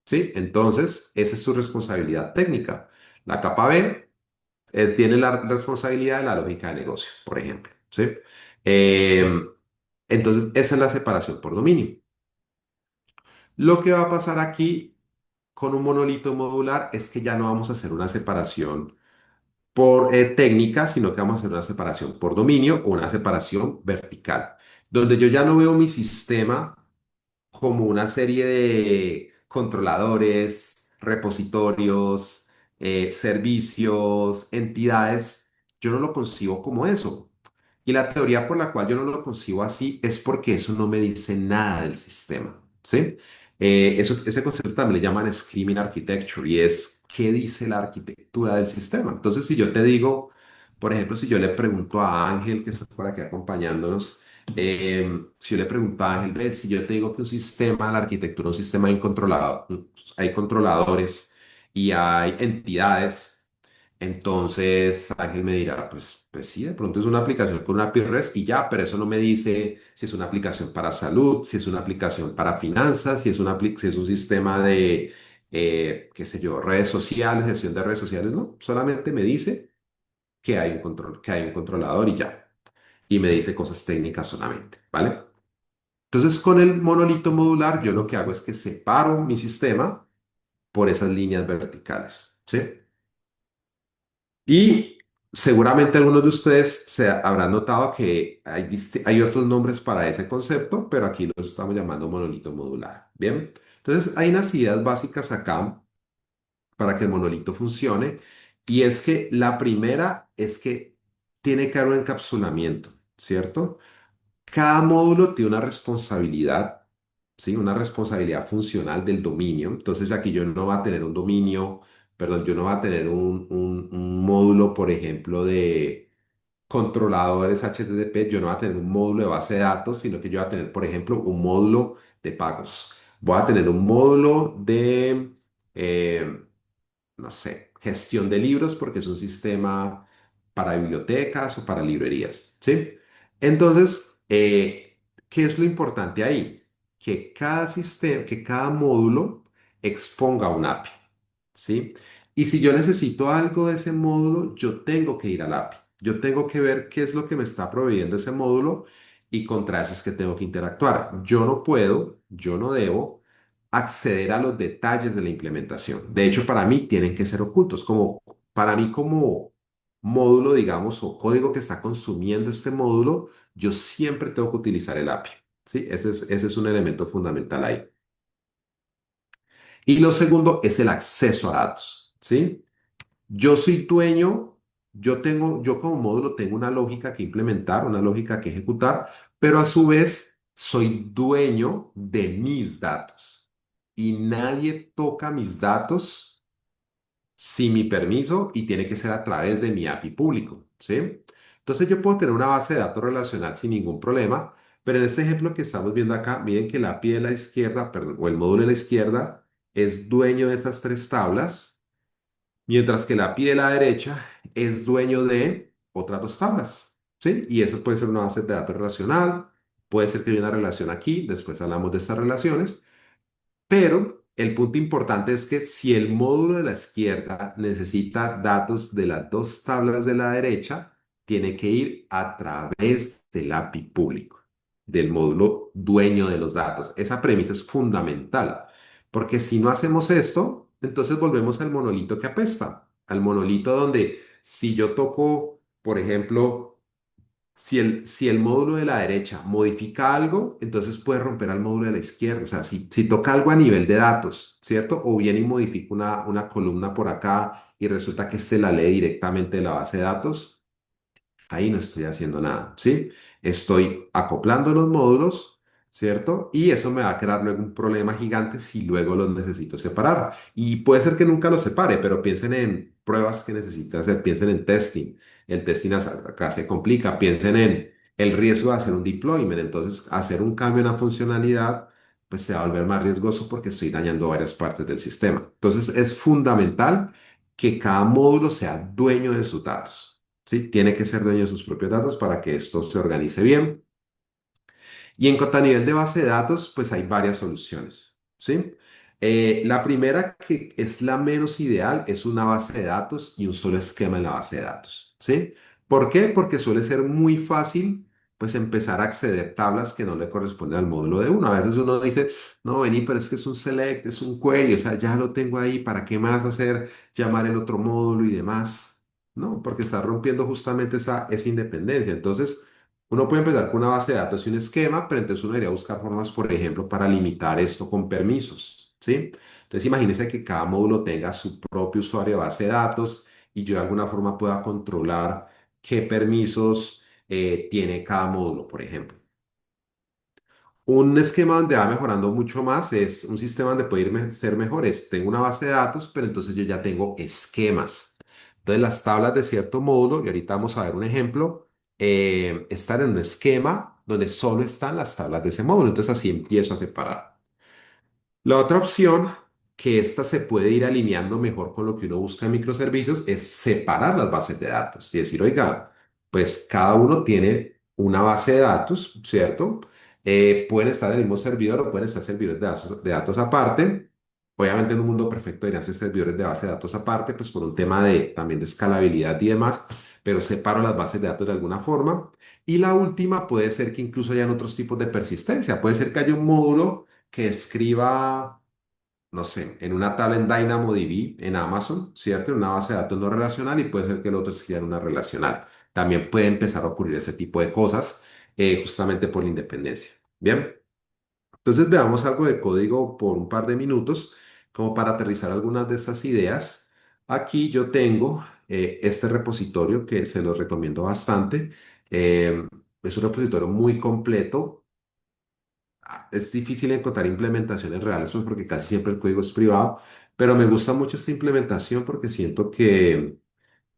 Speaker 2: ¿sí? Entonces, esa es su responsabilidad técnica. La capa B tiene la responsabilidad de la lógica de negocio, por ejemplo, ¿sí? Eh, entonces, esa es la separación por dominio. Lo que va a pasar aquí con un monolito modular es que ya no vamos a hacer una separación por técnica, sino que vamos a hacer una separación por dominio o una separación vertical, donde yo ya no veo mi sistema como una serie de controladores, repositorios, servicios, entidades. Yo no lo concibo como eso. Y la teoría por la cual yo no lo concibo así es porque eso no me dice nada del sistema, ¿sí? Ese concepto también le llaman Screaming Architecture, y es qué dice la arquitectura del sistema. Entonces, si yo te digo, por ejemplo, si yo le pregunto a Ángel, que está por aquí acompañándonos, si yo le pregunto a Ángel, ¿ves? Si yo te digo que un sistema, la arquitectura, un sistema incontrolado, hay controladores y hay entidades, entonces Ángel me dirá, pues sí, de pronto es una aplicación con una API REST y ya, pero eso no me dice si es una aplicación para salud, si es una aplicación para finanzas, si es un sistema de, qué sé yo, redes sociales, gestión de redes sociales, no, solamente me dice que hay un control, que hay un controlador y ya, y me dice cosas técnicas solamente, ¿vale? Entonces, con el monolito modular, yo lo que hago es que separo mi sistema por esas líneas verticales, ¿sí? Y seguramente algunos de ustedes se habrán notado que hay otros nombres para ese concepto, pero aquí lo estamos llamando monolito modular, ¿bien? Entonces, hay unas ideas básicas acá para que el monolito funcione, y es que la primera es que tiene que haber un encapsulamiento, ¿cierto? Cada módulo tiene una responsabilidad, ¿sí? Una responsabilidad funcional del dominio. Entonces aquí yo no va a tener un dominio, perdón, yo no va a tener un módulo, por ejemplo, de controladores HTTP, yo no voy a tener un módulo de base de datos, sino que yo voy a tener, por ejemplo, un módulo de pagos. Voy a tener un módulo de, eh, no sé, gestión de libros porque es un sistema para bibliotecas o para librerías, ¿sí? Entonces, ¿qué es lo importante ahí? Que cada sistema, que cada módulo exponga un API, ¿sí? Y si yo necesito algo de ese módulo, yo tengo que ir al API. Yo tengo que ver qué es lo que me está proveyendo ese módulo, y contra eso es que tengo que interactuar. Yo no puedo, yo no debo acceder a los detalles de la implementación. De hecho, para mí tienen que ser ocultos. Como para mí como módulo, digamos, o código que está consumiendo este módulo, yo siempre tengo que utilizar el API. ¿Sí? Ese es un elemento fundamental ahí. Y lo segundo es el acceso a datos, ¿sí? Yo soy dueño, yo como módulo tengo una lógica que implementar, una lógica que ejecutar, pero a su vez soy dueño de mis datos y nadie toca mis datos sin mi permiso y tiene que ser a través de mi API público, ¿sí? Entonces yo puedo tener una base de datos relacional sin ningún problema, pero en este ejemplo que estamos viendo acá, miren que la API de la izquierda, perdón, o el módulo de la izquierda es dueño de esas tres tablas, mientras que la API de la derecha es dueño de otras dos tablas, ¿sí? Y eso puede ser una base de datos relacional, puede ser que haya una relación aquí, después hablamos de estas relaciones, pero el punto importante es que si el módulo de la izquierda necesita datos de las dos tablas de la derecha, tiene que ir a través del API público, del módulo dueño de los datos. Esa premisa es fundamental, porque si no hacemos esto, entonces volvemos al monolito que apesta, al monolito donde si yo toco, por ejemplo, si el módulo de la derecha modifica algo, entonces puede romper al módulo de la izquierda. O sea, si toca algo a nivel de datos, ¿cierto? O viene y modifica una columna por acá y resulta que se la lee directamente de la base de datos, ahí no estoy haciendo nada, ¿sí? Estoy acoplando los módulos, ¿cierto? Y eso me va a crear luego un problema gigante si luego los necesito separar. Y puede ser que nunca los separe, pero piensen en pruebas que necesita hacer, piensen en testing. El testing acá se complica, piensen en el riesgo de hacer un deployment. Entonces, hacer un cambio en la funcionalidad, pues se va a volver más riesgoso porque estoy dañando varias partes del sistema. Entonces, es fundamental que cada módulo sea dueño de sus datos. ¿Sí? Tiene que ser dueño de sus propios datos para que esto se organice bien. Y en cuanto a nivel de base de datos, pues hay varias soluciones, ¿sí? La primera, que es la menos ideal, es una base de datos y un solo esquema en la base de datos, ¿sí? ¿Por qué? Porque suele ser muy fácil, pues, empezar a acceder tablas que no le corresponden al módulo de uno. A veces uno dice, no, vení, pero es que es un select, es un query, o sea, ya lo tengo ahí, ¿para qué más hacer llamar el otro módulo y demás? No, porque está rompiendo justamente esa independencia. Entonces, uno puede empezar con una base de datos y un esquema, pero entonces uno debería buscar formas, por ejemplo, para limitar esto con permisos, ¿sí? Entonces imagínense que cada módulo tenga su propio usuario de base de datos y yo de alguna forma pueda controlar qué permisos tiene cada módulo, por ejemplo. Un esquema donde va mejorando mucho más es un sistema donde puede ser mejores. Tengo una base de datos, pero entonces yo ya tengo esquemas. Entonces las tablas de cierto módulo, y ahorita vamos a ver un ejemplo, están en un esquema donde solo están las tablas de ese módulo. Entonces así empiezo a separar. La otra opción, que esta se puede ir alineando mejor con lo que uno busca en microservicios, es separar las bases de datos y decir, oiga, pues cada uno tiene una base de datos, ¿cierto? Pueden estar en el mismo servidor o pueden estar servidores de datos aparte. Obviamente en un mundo perfecto deberían ser servidores de base de datos aparte, pues por un tema también de escalabilidad y demás, pero separo las bases de datos de alguna forma. Y la última puede ser que incluso hayan otros tipos de persistencia. Puede ser que haya un módulo que escriba, no sé, en una tabla en DynamoDB, en Amazon, ¿cierto? En una base de datos no relacional y puede ser que el otro escriba en una relacional. También puede empezar a ocurrir ese tipo de cosas justamente por la independencia. Bien, entonces veamos algo de código por un par de minutos como para aterrizar algunas de estas ideas. Aquí yo tengo este repositorio que se los recomiendo bastante. Eh, es un repositorio muy completo. Es difícil encontrar implementaciones reales, pues porque casi siempre el código es privado, pero me gusta mucho esta implementación porque siento que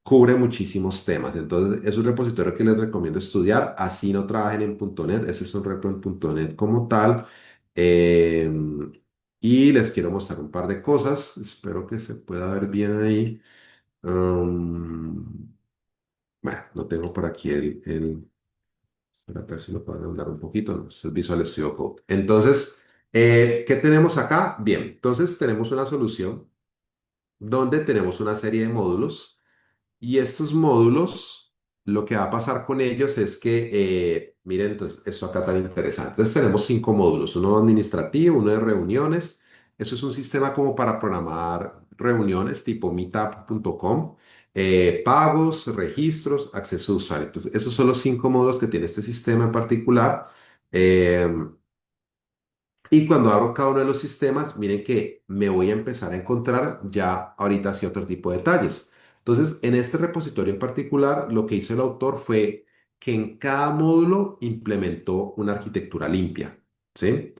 Speaker 2: cubre muchísimos temas. Entonces, es un repositorio que les recomiendo estudiar, así no trabajen en .NET, ese es un repo en .NET como tal. Eh, y les quiero mostrar un par de cosas, espero que se pueda ver bien ahí. Bueno, no tengo por aquí para ver si lo puedo andar un poquito, no, este es Visual Studio Code. Entonces, ¿qué tenemos acá? Bien, entonces tenemos una solución donde tenemos una serie de módulos y estos módulos, lo que va a pasar con ellos es que, miren, entonces, esto acá tan interesante. Entonces tenemos 5 módulos, uno administrativo, uno de reuniones. Eso es un sistema como para programar reuniones tipo meetup.com, pagos, registros, acceso a usuario. Entonces, esos son los 5 módulos que tiene este sistema en particular. Eh, Y cuando abro cada uno de los sistemas, miren que me voy a empezar a encontrar ya ahorita hacia otro tipo de detalles. Entonces, en este repositorio en particular, lo que hizo el autor fue que en cada módulo implementó una arquitectura limpia, ¿sí?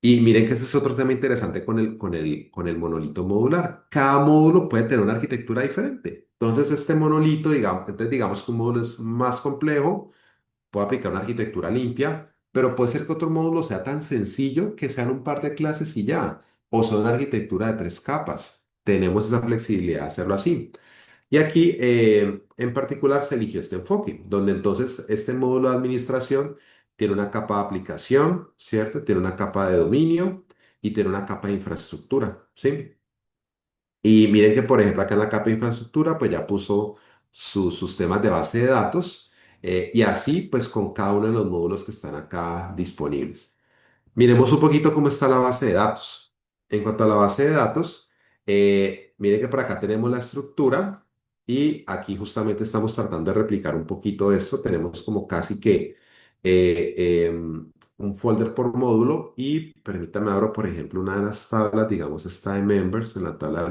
Speaker 2: Y miren que este es otro tema interesante con el monolito modular. Cada módulo puede tener una arquitectura diferente. Entonces, este monolito, digamos que un módulo es más complejo, puedo aplicar una arquitectura limpia, pero puede ser que otro módulo sea tan sencillo que sean un par de clases y ya, o sea, una arquitectura de tres capas. Tenemos esa flexibilidad de hacerlo así. Y aquí, en particular, se eligió este enfoque, donde entonces este módulo de administración tiene una capa de aplicación, ¿cierto? Tiene una capa de dominio y tiene una capa de infraestructura, ¿sí? Y miren que, por ejemplo, acá en la capa de infraestructura, pues ya puso sus temas de base de datos y así, pues con cada uno de los módulos que están acá disponibles. Miremos un poquito cómo está la base de datos. En cuanto a la base de datos, miren que por acá tenemos la estructura y aquí justamente estamos tratando de replicar un poquito esto. Tenemos como casi que un folder por módulo y permítame abro, por ejemplo, una de las tablas, digamos, está en Members, en la tabla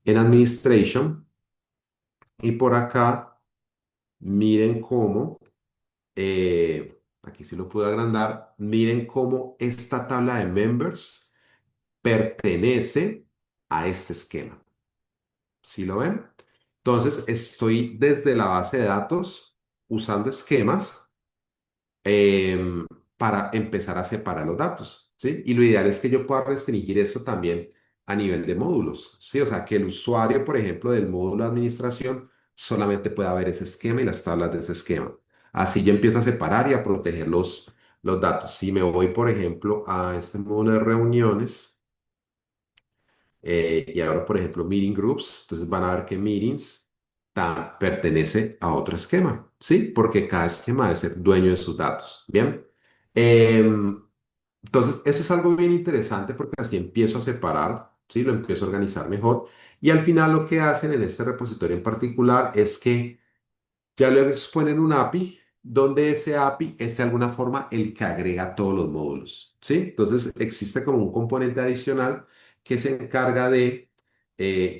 Speaker 2: en Administration y por acá miren cómo aquí sí lo puedo agrandar. Miren cómo esta tabla de members pertenece a este esquema. ¿Sí lo ven? Entonces, estoy desde la base de datos usando esquemas em, para empezar a separar los datos, ¿sí? Y lo ideal es que yo pueda restringir esto también a nivel de módulos, ¿sí? O sea, que el usuario, por ejemplo, del módulo de administración solamente pueda ver ese esquema y las tablas de ese esquema. Así yo empiezo a separar y a proteger los datos. Si me voy, por ejemplo, a este módulo de reuniones, y ahora, por ejemplo, Meeting Groups. Entonces van a ver que Meetings pertenece a otro esquema, ¿sí? Porque cada esquema debe ser dueño de sus datos, ¿bien? Em, entonces, eso es algo bien interesante porque así empiezo a separar, ¿sí? Lo empiezo a organizar mejor. Y al final lo que hacen en este repositorio en particular es que ya luego exponen un API donde ese API es de alguna forma el que agrega todos los módulos, ¿sí? Entonces existe como un componente adicional que se encarga de,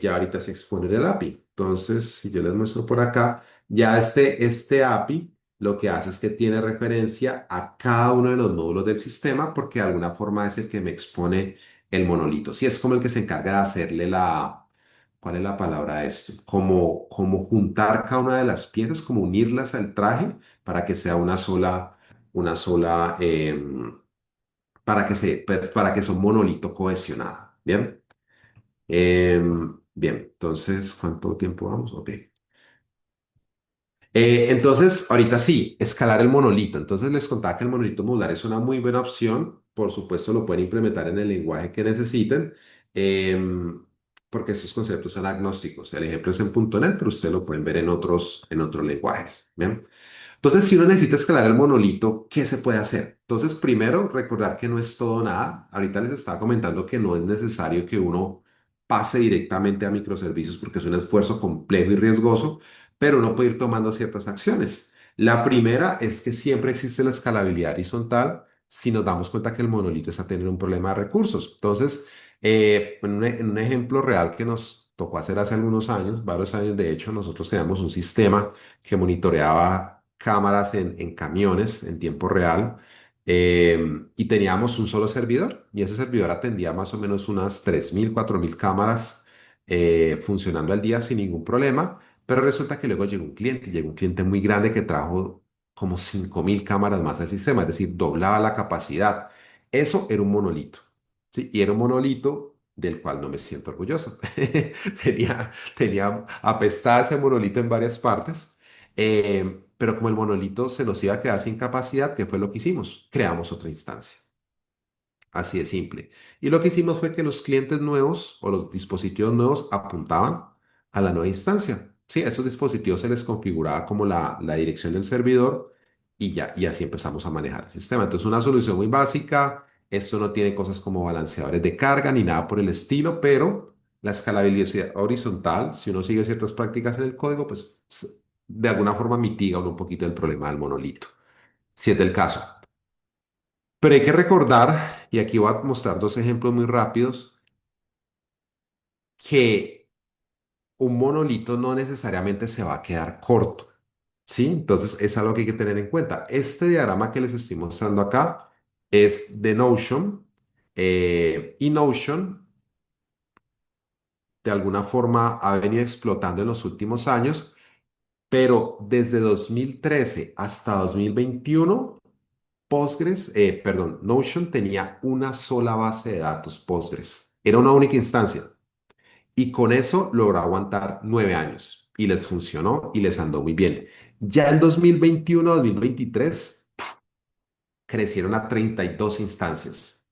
Speaker 2: ya ahorita se expone el API. Entonces, si yo les muestro por acá, ya este API lo que hace es que tiene referencia a cada uno de los módulos del sistema porque de alguna forma es el que me expone el monolito. Sí, es como el que se encarga de hacerle ¿cuál es la palabra de esto? Como juntar cada una de las piezas, como unirlas al traje para que sea una sola, para que sea un monolito cohesionado. ¿Bien? Bien, entonces, ¿cuánto tiempo vamos? Ok. Entonces, ahorita sí, escalar el monolito. Entonces les contaba que el monolito modular es una muy buena opción. Por supuesto, lo pueden implementar en el lenguaje que necesiten, em, porque estos conceptos son agnósticos. El ejemplo es en .NET, pero ustedes lo pueden ver en otros lenguajes. ¿Bien? Entonces, si uno necesita escalar el monolito, ¿qué se puede hacer? Entonces, primero, recordar que no es todo nada. Ahorita les estaba comentando que no es necesario que uno pase directamente a microservicios porque es un esfuerzo complejo y riesgoso, pero uno puede ir tomando ciertas acciones. La primera es que siempre existe la escalabilidad horizontal si nos damos cuenta que el monolito está teniendo un problema de recursos. Entonces, en un ejemplo real que nos tocó hacer hace algunos años, varios años de hecho, nosotros teníamos un sistema que monitoreaba cámaras en camiones en tiempo real y teníamos un solo servidor y ese servidor atendía más o menos unas 3.000 4.000 cámaras funcionando al día sin ningún problema, pero resulta que luego llegó un cliente muy grande que trajo como 5.000 cámaras más al sistema, es decir, doblaba la capacidad. Eso era un monolito, ¿sí? Y era un monolito del cual no me siento orgulloso. Tenía apestaba ese monolito en varias partes. Pero como el monolito se nos iba a quedar sin capacidad, ¿qué fue lo que hicimos? Creamos otra instancia. Así de simple. Y lo que hicimos fue que los clientes nuevos o los dispositivos nuevos apuntaban a la nueva instancia. Sí, a esos dispositivos se les configuraba como la dirección del servidor y ya, y así empezamos a manejar el sistema. Entonces, una solución muy básica. Esto no tiene cosas como balanceadores de carga ni nada por el estilo, pero la escalabilidad horizontal, si uno sigue ciertas prácticas en el código, pues de alguna forma mitiga uno un poquito el problema del monolito, si es del caso. Pero hay que recordar, y aquí voy a mostrar dos ejemplos muy rápidos, que un monolito no necesariamente se va a quedar corto, ¿sí? Entonces es algo que hay que tener en cuenta. Este diagrama que les estoy mostrando acá es de Notion, y Notion de alguna forma ha venido explotando en los últimos años, pero desde 2013 hasta 2021, Notion tenía una sola base de datos Postgres. Era una única instancia. Y con eso logró aguantar 9 años. Y les funcionó y les andó muy bien. Ya en 2021-2023 crecieron a 32 instancias.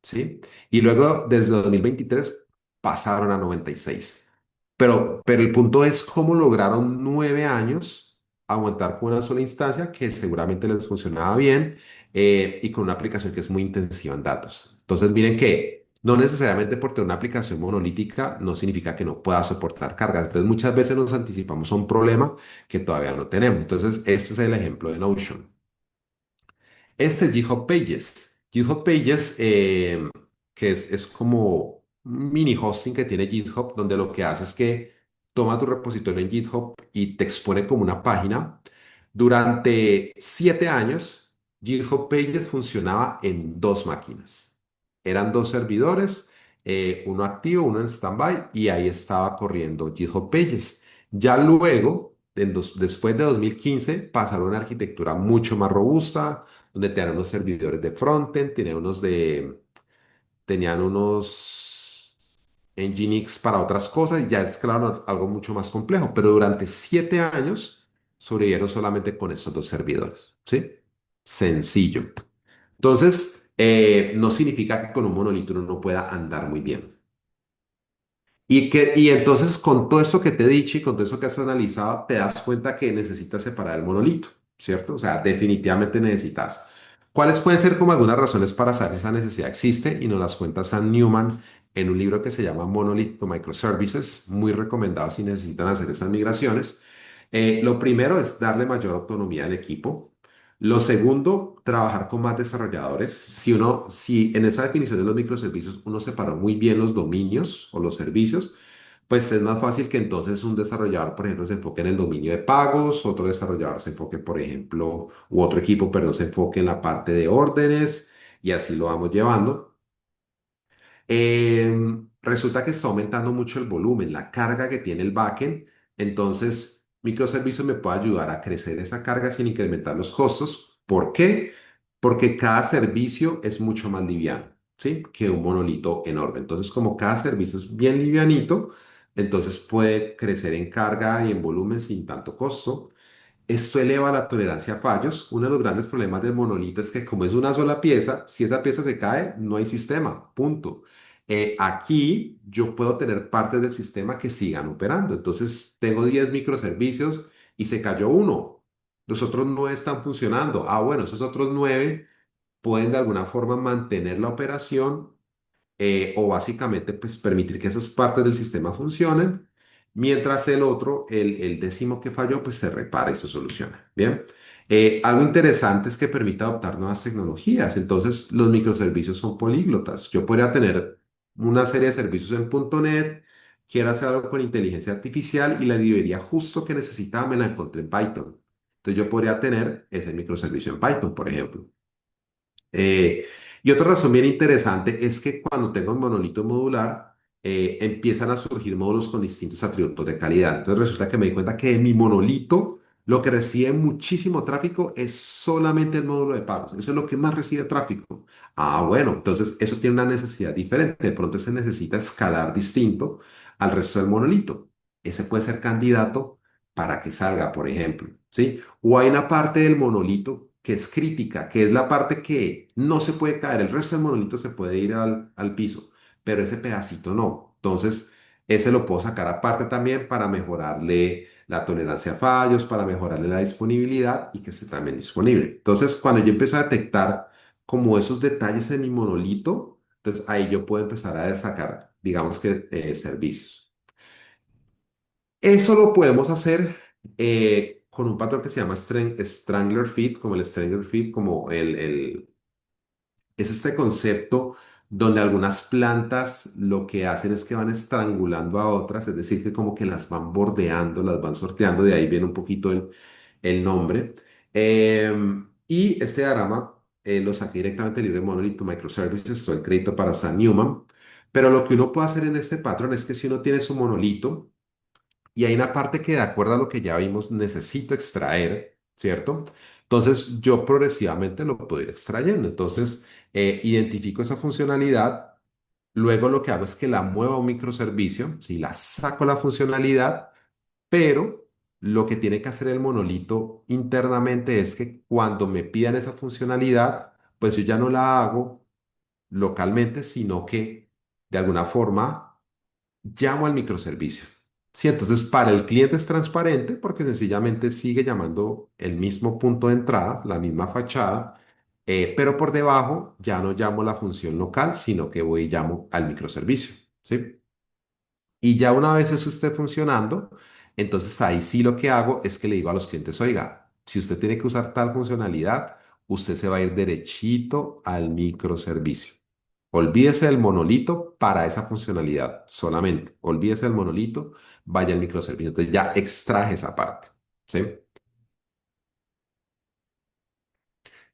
Speaker 2: ¿Sí? Y luego, desde 2023 pasaron a 96. Pero el punto es cómo lograron 9 años aguantar con una sola instancia que seguramente les funcionaba bien, y con una aplicación que es muy intensiva en datos. Entonces, miren que no necesariamente por tener una aplicación monolítica no significa que no pueda soportar cargas. Entonces, muchas veces nos anticipamos a un problema que todavía no tenemos. Entonces, este es el ejemplo de Notion. Este es GitHub Pages. GitHub Pages, que es como un mini hosting que tiene GitHub, donde lo que hace es que toma tu repositorio en GitHub y te expone como una página. Durante 7 años, GitHub Pages funcionaba en dos máquinas. Eran dos servidores, uno activo, uno en standby, y ahí estaba corriendo GitHub Pages. Ya luego, después de 2015, pasaron a una arquitectura mucho más robusta donde tenían unos servidores de frontend, tenían unos Nginx para otras cosas y ya escalaron a algo mucho más complejo, pero durante 7 años sobrevivieron solamente con estos dos servidores, ¿sí? Sencillo. Entonces, no significa que con un monolito uno no pueda andar muy bien. Y entonces con todo eso que te he dicho y con todo eso que has analizado, te das cuenta que necesitas separar el monolito, ¿cierto? O sea, definitivamente necesitas. ¿Cuáles pueden ser como algunas razones para saber si esa necesidad existe? Y nos las cuenta Sam Newman en un libro que se llama Monolith to Microservices, muy recomendado si necesitan hacer esas migraciones. Lo primero es darle mayor autonomía al equipo. Lo segundo, trabajar con más desarrolladores. Si en esa definición de los microservicios uno separó muy bien los dominios o los servicios, pues es más fácil que entonces un desarrollador, por ejemplo, se enfoque en el dominio de pagos, otro desarrollador se enfoque, por ejemplo, u otro equipo, perdón, se enfoque en la parte de órdenes, y así lo vamos llevando. Resulta que está aumentando mucho el volumen, la carga que tiene el backend. Entonces, microservicios me puede ayudar a crecer esa carga sin incrementar los costos. ¿Por qué? Porque cada servicio es mucho más liviano, ¿sí? Que un monolito enorme. Entonces, como cada servicio es bien livianito, entonces puede crecer en carga y en volumen sin tanto costo. Esto eleva la tolerancia a fallos. Uno de los grandes problemas del monolito es que como es una sola pieza, si esa pieza se cae, no hay sistema, punto. Aquí yo puedo tener partes del sistema que sigan operando. Entonces tengo 10 microservicios y se cayó uno. Los otros 9 están funcionando. Ah, bueno, esos otros 9 pueden de alguna forma mantener la operación, o básicamente pues permitir que esas partes del sistema funcionen, mientras el otro, el décimo que falló, pues se repara y se soluciona. Bien. Algo interesante es que permite adoptar nuevas tecnologías. Entonces, los microservicios son políglotas. Yo podría tener una serie de servicios en .NET, quiero hacer algo con inteligencia artificial y la librería justo que necesitaba me la encontré en Python. Entonces, yo podría tener ese microservicio en Python, por ejemplo. Eh, y otra razón bien interesante es que cuando tengo un monolito modular, empiezan a surgir módulos con distintos atributos de calidad. Entonces resulta que me di cuenta que en mi monolito lo que recibe muchísimo tráfico es solamente el módulo de pagos. Eso es lo que más recibe tráfico. Ah, bueno, entonces eso tiene una necesidad diferente. De pronto se necesita escalar distinto al resto del monolito. Ese puede ser candidato para que salga, por ejemplo. ¿Sí? O hay una parte del monolito que es crítica, que es la parte que no se puede caer. El resto del monolito se puede ir al piso, pero ese pedacito no. Entonces, ese lo puedo sacar aparte también para mejorarle la tolerancia a fallos, para mejorarle la disponibilidad y que esté también disponible. Entonces, cuando yo empiezo a detectar como esos detalles en mi monolito, entonces ahí yo puedo empezar a sacar, digamos que, servicios. Eso lo podemos hacer, con un patrón que se llama Strangler Feed, como el Strangler Feed, como el Es este concepto donde algunas plantas lo que hacen es que van estrangulando a otras, es decir, que como que las van bordeando, las van sorteando, de ahí viene un poquito el nombre. Y este diagrama lo saqué directamente del libro Monolith Microservices, todo el crédito para Sam Newman. Pero lo que uno puede hacer en este patrón es que si uno tiene su monolito, y hay una parte que de acuerdo a lo que ya vimos necesito extraer, ¿cierto? Entonces yo progresivamente lo puedo ir extrayendo. Entonces identifico esa funcionalidad, luego lo que hago es que la muevo a un microservicio, si la saco la funcionalidad, pero lo que tiene que hacer el monolito internamente es que cuando me pidan esa funcionalidad, pues yo ya no la hago localmente, sino que de alguna forma llamo al microservicio. Sí, entonces para el cliente es transparente porque sencillamente sigue llamando el mismo punto de entrada, la misma fachada, pero por debajo ya no llamo la función local, sino que voy y llamo al microservicio. ¿Sí? Y ya una vez eso esté funcionando, entonces ahí sí lo que hago es que le digo a los clientes, oiga, si usted tiene que usar tal funcionalidad, usted se va a ir derechito al microservicio. Olvídese del monolito para esa funcionalidad solamente. Olvídese del monolito, vaya al microservicio. Entonces ya extraje esa parte. ¿Sí?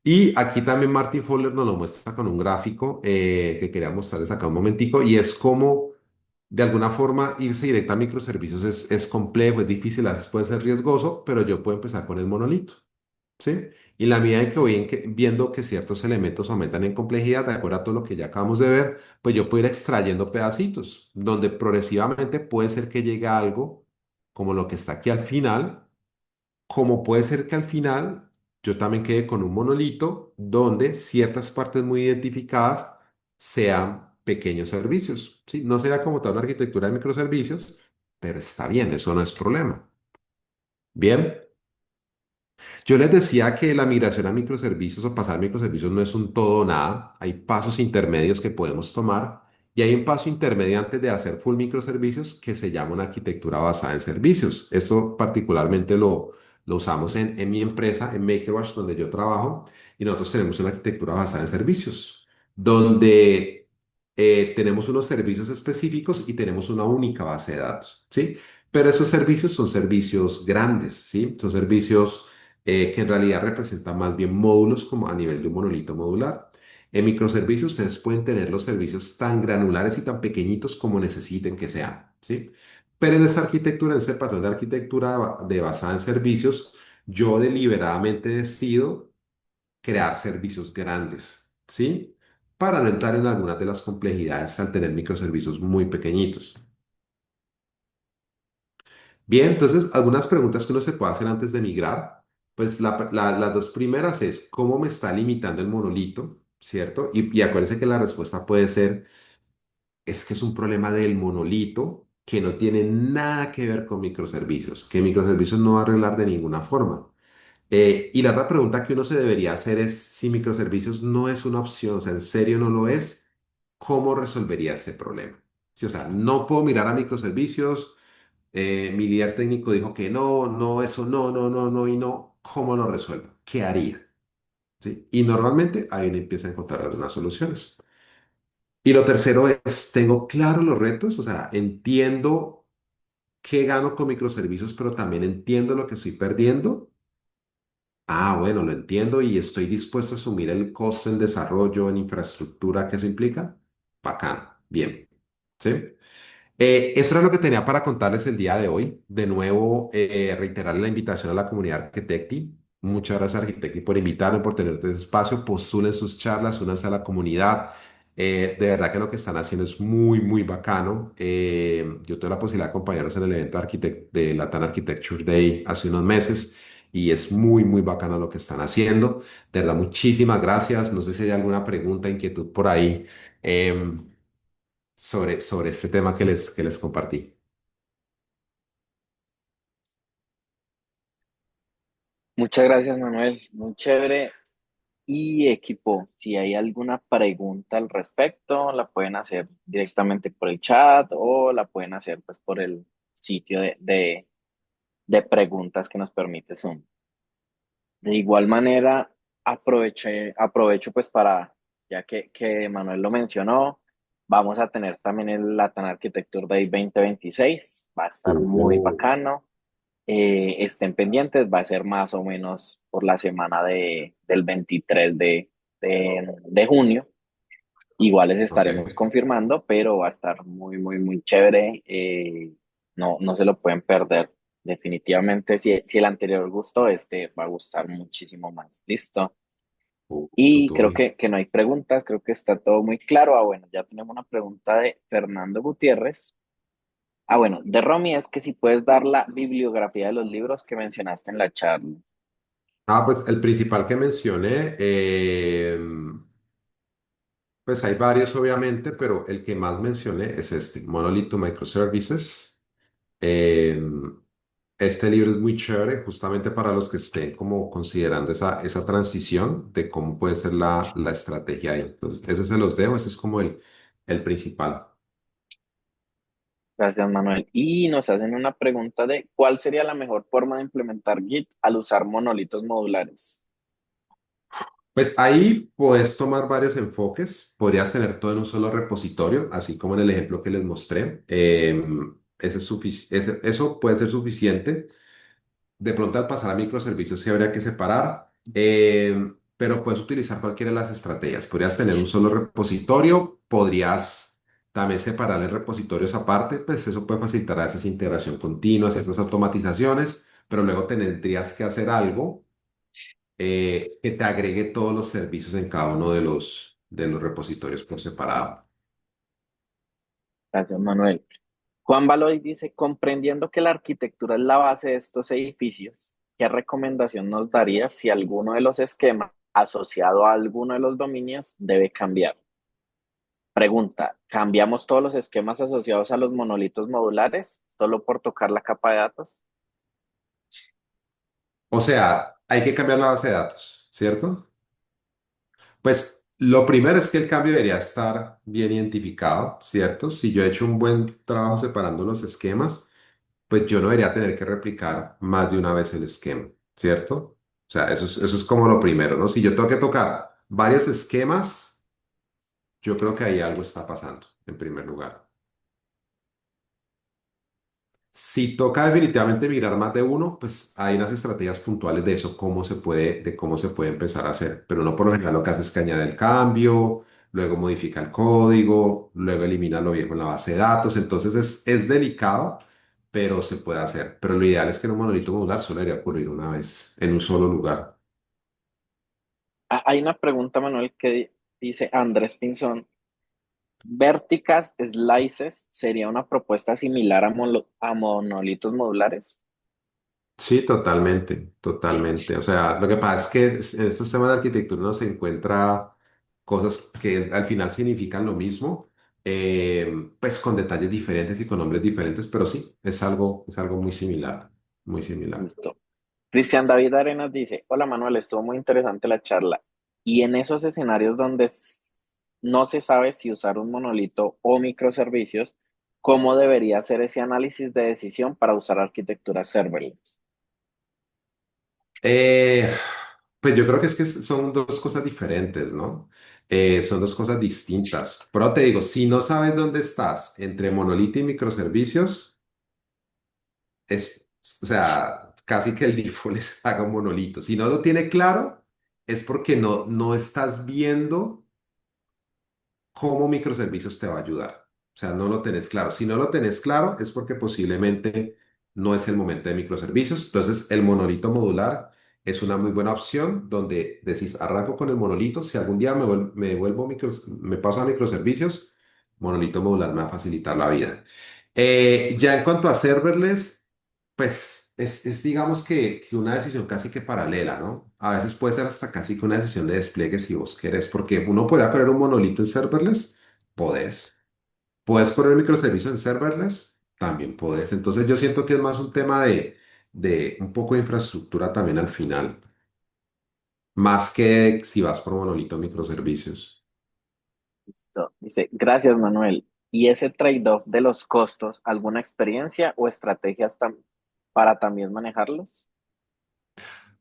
Speaker 2: Y aquí también Martin Fowler nos lo muestra con un gráfico que quería mostrarles acá un momentico y es como de alguna forma irse directo a microservicios es complejo, es difícil, a veces puede ser riesgoso, pero yo puedo empezar con el monolito, ¿sí? Y la medida en que voy viendo que ciertos elementos aumentan en complejidad, de acuerdo a todo lo que ya acabamos de ver, pues yo puedo ir extrayendo pedacitos, donde progresivamente puede ser que llegue a algo como lo que está aquí al final, como puede ser que al final yo también quede con un monolito donde ciertas partes muy identificadas sean pequeños servicios. ¿Sí? No será como tal una arquitectura de microservicios, pero está bien, eso no es problema. Bien. Yo les decía que la migración a microservicios o pasar a microservicios no es un todo o nada. Hay pasos intermedios que podemos tomar y hay un paso intermedio antes de hacer full microservicios que se llama una arquitectura basada en servicios. Esto particularmente lo usamos en mi empresa, en MakerWatch, donde yo trabajo, y nosotros tenemos una arquitectura basada en servicios, donde tenemos unos servicios específicos y tenemos una única base de datos, ¿sí? Pero esos servicios son servicios grandes, ¿sí? Son servicios que en realidad representan más bien módulos como a nivel de un monolito modular. En microservicios ustedes pueden tener los servicios tan granulares y tan pequeñitos como necesiten que sean, ¿sí? Pero en esta arquitectura, en este patrón de arquitectura de basada en servicios, yo deliberadamente decido crear servicios grandes, ¿sí? Para no entrar en algunas de las complejidades al tener microservicios muy pequeñitos. Bien, entonces, algunas preguntas que uno se puede hacer antes de migrar, pues las dos primeras es, ¿cómo me está limitando el monolito? ¿Cierto? Y acuérdense que la respuesta puede ser, es que es un problema del monolito que no tiene nada que ver con microservicios, que microservicios no va a arreglar de ninguna forma. Y la otra pregunta que uno se debería hacer es, si microservicios no es una opción, o sea, en serio no lo es, ¿cómo resolvería este problema? Sí, o sea, no puedo mirar a microservicios, mi líder técnico dijo que no, no, eso no, no, no, no y no. ¿Cómo lo resuelvo? ¿Qué haría? ¿Sí? Y normalmente ahí uno empieza a encontrar algunas soluciones. Y lo tercero es, tengo claro los retos, o sea, entiendo qué gano con microservicios, pero también entiendo lo que estoy perdiendo. Ah, bueno, lo entiendo y estoy dispuesto a asumir el costo en desarrollo, en infraestructura que eso implica. Bacán, bien. ¿Sí? Eso era lo que tenía para contarles el día de hoy. De nuevo, reiterar la invitación a la comunidad Architecti. Muchas gracias, Architecti, por invitarme, por tener este espacio. Postulen sus charlas, únanse a la comunidad. De verdad que lo que están haciendo es muy, muy bacano. Yo tuve la posibilidad de acompañarlos en el evento de Latin Architecture Day hace unos meses y es muy, muy bacano lo que están haciendo. De verdad, muchísimas gracias. No sé si hay alguna pregunta, inquietud por ahí. Em, sobre este tema que les compartí.
Speaker 1: Muchas gracias, Manuel. Muy chévere. Y equipo, si hay alguna pregunta al respecto, la pueden hacer directamente por el chat o la pueden hacer pues por el sitio de preguntas que nos permite Zoom. De igual manera, aprovecho pues para ya que Manuel lo mencionó, vamos a tener también el Latin Architecture Day 2026, va a estar muy
Speaker 2: Uh,
Speaker 1: bacano. Estén pendientes, va a ser más o menos por la semana del 23 de junio. Igual les
Speaker 2: ok.
Speaker 1: estaremos confirmando, pero va a estar muy, muy, muy chévere. No, no se lo pueden perder. Definitivamente, si el anterior gustó, este va a gustar muchísimo más. Listo.
Speaker 2: Eso
Speaker 1: Y
Speaker 2: estuvo
Speaker 1: creo
Speaker 2: bien.
Speaker 1: que no hay preguntas, creo que está todo muy claro. Ah, bueno, ya tenemos una pregunta de Fernando Gutiérrez. Ah, bueno, de Romy es que si puedes dar la bibliografía de los libros que mencionaste en la charla.
Speaker 2: Ah, pues el principal que mencioné, pues hay varios obviamente, pero el que más mencioné es este, Monolith to Microservices. Eh, este libro es muy chévere justamente para los que estén como considerando esa transición de cómo puede ser la estrategia ahí. Entonces, ese se los dejo, ese es como el principal.
Speaker 1: Gracias, Manuel. Y nos hacen una pregunta de ¿cuál sería la mejor forma de implementar Git al usar monolitos modulares?
Speaker 2: Pues ahí puedes tomar varios enfoques. Podrías tener todo en un solo repositorio, así como en el ejemplo que les mostré. Eso puede ser suficiente. De pronto al pasar a microservicios sí habría que separar, pero puedes utilizar cualquiera de las estrategias. Podrías tener un solo repositorio, podrías también separar en repositorios aparte, pues eso puede facilitar a veces integración continua, ciertas automatizaciones, pero luego tendrías que hacer algo que te agregue todos los servicios en cada uno de los repositorios por separado.
Speaker 1: Gracias, Manuel. Juan Baloy dice, comprendiendo que la arquitectura es la base de estos edificios, ¿qué recomendación nos daría si alguno de los esquemas asociado a alguno de los dominios debe cambiar? Pregunta, ¿cambiamos todos los esquemas asociados a los monolitos modulares solo por tocar la capa de datos?
Speaker 2: O sea, hay que cambiar la base de datos, ¿cierto? Pues lo primero es que el cambio debería estar bien identificado, ¿cierto? Si yo he hecho un buen trabajo separando los esquemas, pues yo no debería tener que replicar más de una vez el esquema, ¿cierto? O sea, eso es como lo primero, ¿no? Si yo tengo que tocar varios esquemas, yo creo que ahí algo está pasando, en primer lugar. Si toca definitivamente migrar más de uno, pues hay unas estrategias puntuales de eso, de cómo se puede empezar a hacer. Pero uno por lo general lo que hace es que añade el cambio, luego modifica el código, luego elimina lo viejo en la base de datos. Entonces es delicado, pero se puede hacer. Pero lo ideal es que en un monolito modular solo debería ocurrir una vez, en un solo lugar.
Speaker 1: Hay una pregunta, Manuel, que dice Andrés Pinzón. ¿Verticas slices sería una propuesta similar a monolitos modulares?
Speaker 2: Sí, totalmente, totalmente. O sea, lo que pasa es que en estos temas de arquitectura uno se encuentra cosas que al final significan lo mismo, pues con detalles diferentes y con nombres diferentes, pero sí, es algo muy similar, muy similar.
Speaker 1: Listo. Cristian David Arenas dice, hola Manuel, estuvo muy interesante la charla. Y en esos escenarios donde no se sabe si usar un monolito o microservicios, ¿cómo debería ser ese análisis de decisión para usar arquitectura serverless?
Speaker 2: Eh, pues yo creo que es que son dos cosas diferentes, ¿no? Son dos cosas distintas. Pero te digo, si no sabes dónde estás entre monolito y microservicios, o sea, casi que el default es haga un monolito. Si no lo tiene claro, es porque no estás viendo cómo microservicios te va a ayudar. O sea, no lo tenés claro. Si no lo tenés claro, es porque posiblemente no es el momento de microservicios. Entonces, el monolito modular es una muy buena opción donde decís, arranco con el monolito. Si algún día me paso a microservicios, monolito modular me va a facilitar la vida. Ya en cuanto a serverless, pues es digamos que una decisión casi que paralela, ¿no? A veces puede ser hasta casi que una decisión de despliegue si vos querés, porque uno podría poner un monolito en serverless, podés. Puedes poner microservicios en serverless, también podés. Entonces yo siento que es más un tema de un poco de infraestructura también al final, más que si vas por monolito o microservicios.
Speaker 1: Listo. Dice, gracias Manuel. ¿Y ese trade-off de los costos, alguna experiencia o estrategias para también manejarlos?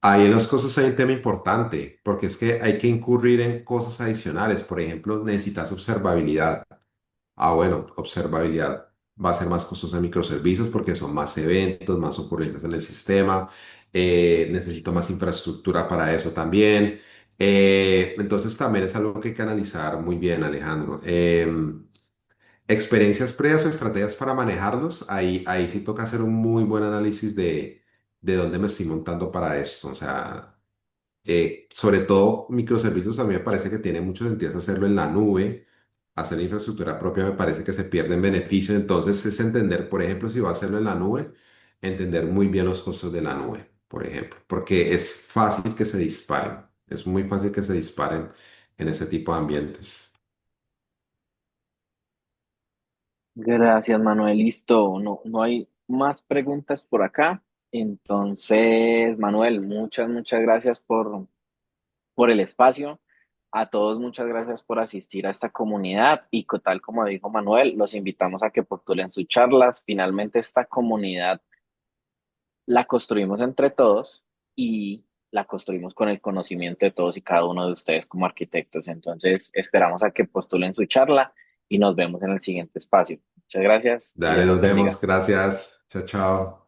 Speaker 2: Ahí en los costos hay un tema importante, porque es que hay que incurrir en cosas adicionales. Por ejemplo, necesitas observabilidad. Ah, bueno, observabilidad va a ser más costosa en microservicios porque son más eventos, más ocurrencias en el sistema. Necesito más infraestructura para eso también. Entonces también es algo que hay que analizar muy bien, Alejandro. Experiencias previas o estrategias para manejarlos, ahí sí toca hacer un muy buen análisis de dónde me estoy montando para esto. O sea, sobre todo microservicios, a mí me parece que tiene mucho sentido hacerlo en la nube. Hacer infraestructura propia me parece que se pierde en beneficio. Entonces es entender, por ejemplo, si va a hacerlo en la nube, entender muy bien los costos de la nube, por ejemplo, porque es fácil que se disparen. Es muy fácil que se disparen en ese tipo de ambientes.
Speaker 1: Gracias, Manuel. Listo. No, no hay más preguntas por acá. Entonces, Manuel, muchas gracias por el espacio. A todos, muchas gracias por asistir a esta comunidad y tal como dijo Manuel, los invitamos a que postulen sus charlas. Finalmente, esta comunidad la construimos entre todos y la construimos con el conocimiento de todos y cada uno de ustedes como arquitectos. Entonces, esperamos a que postulen su charla y nos vemos en el siguiente espacio. Muchas gracias y
Speaker 2: Dale,
Speaker 1: Dios los
Speaker 2: nos
Speaker 1: bendiga.
Speaker 2: vemos. Gracias. Chao, chao.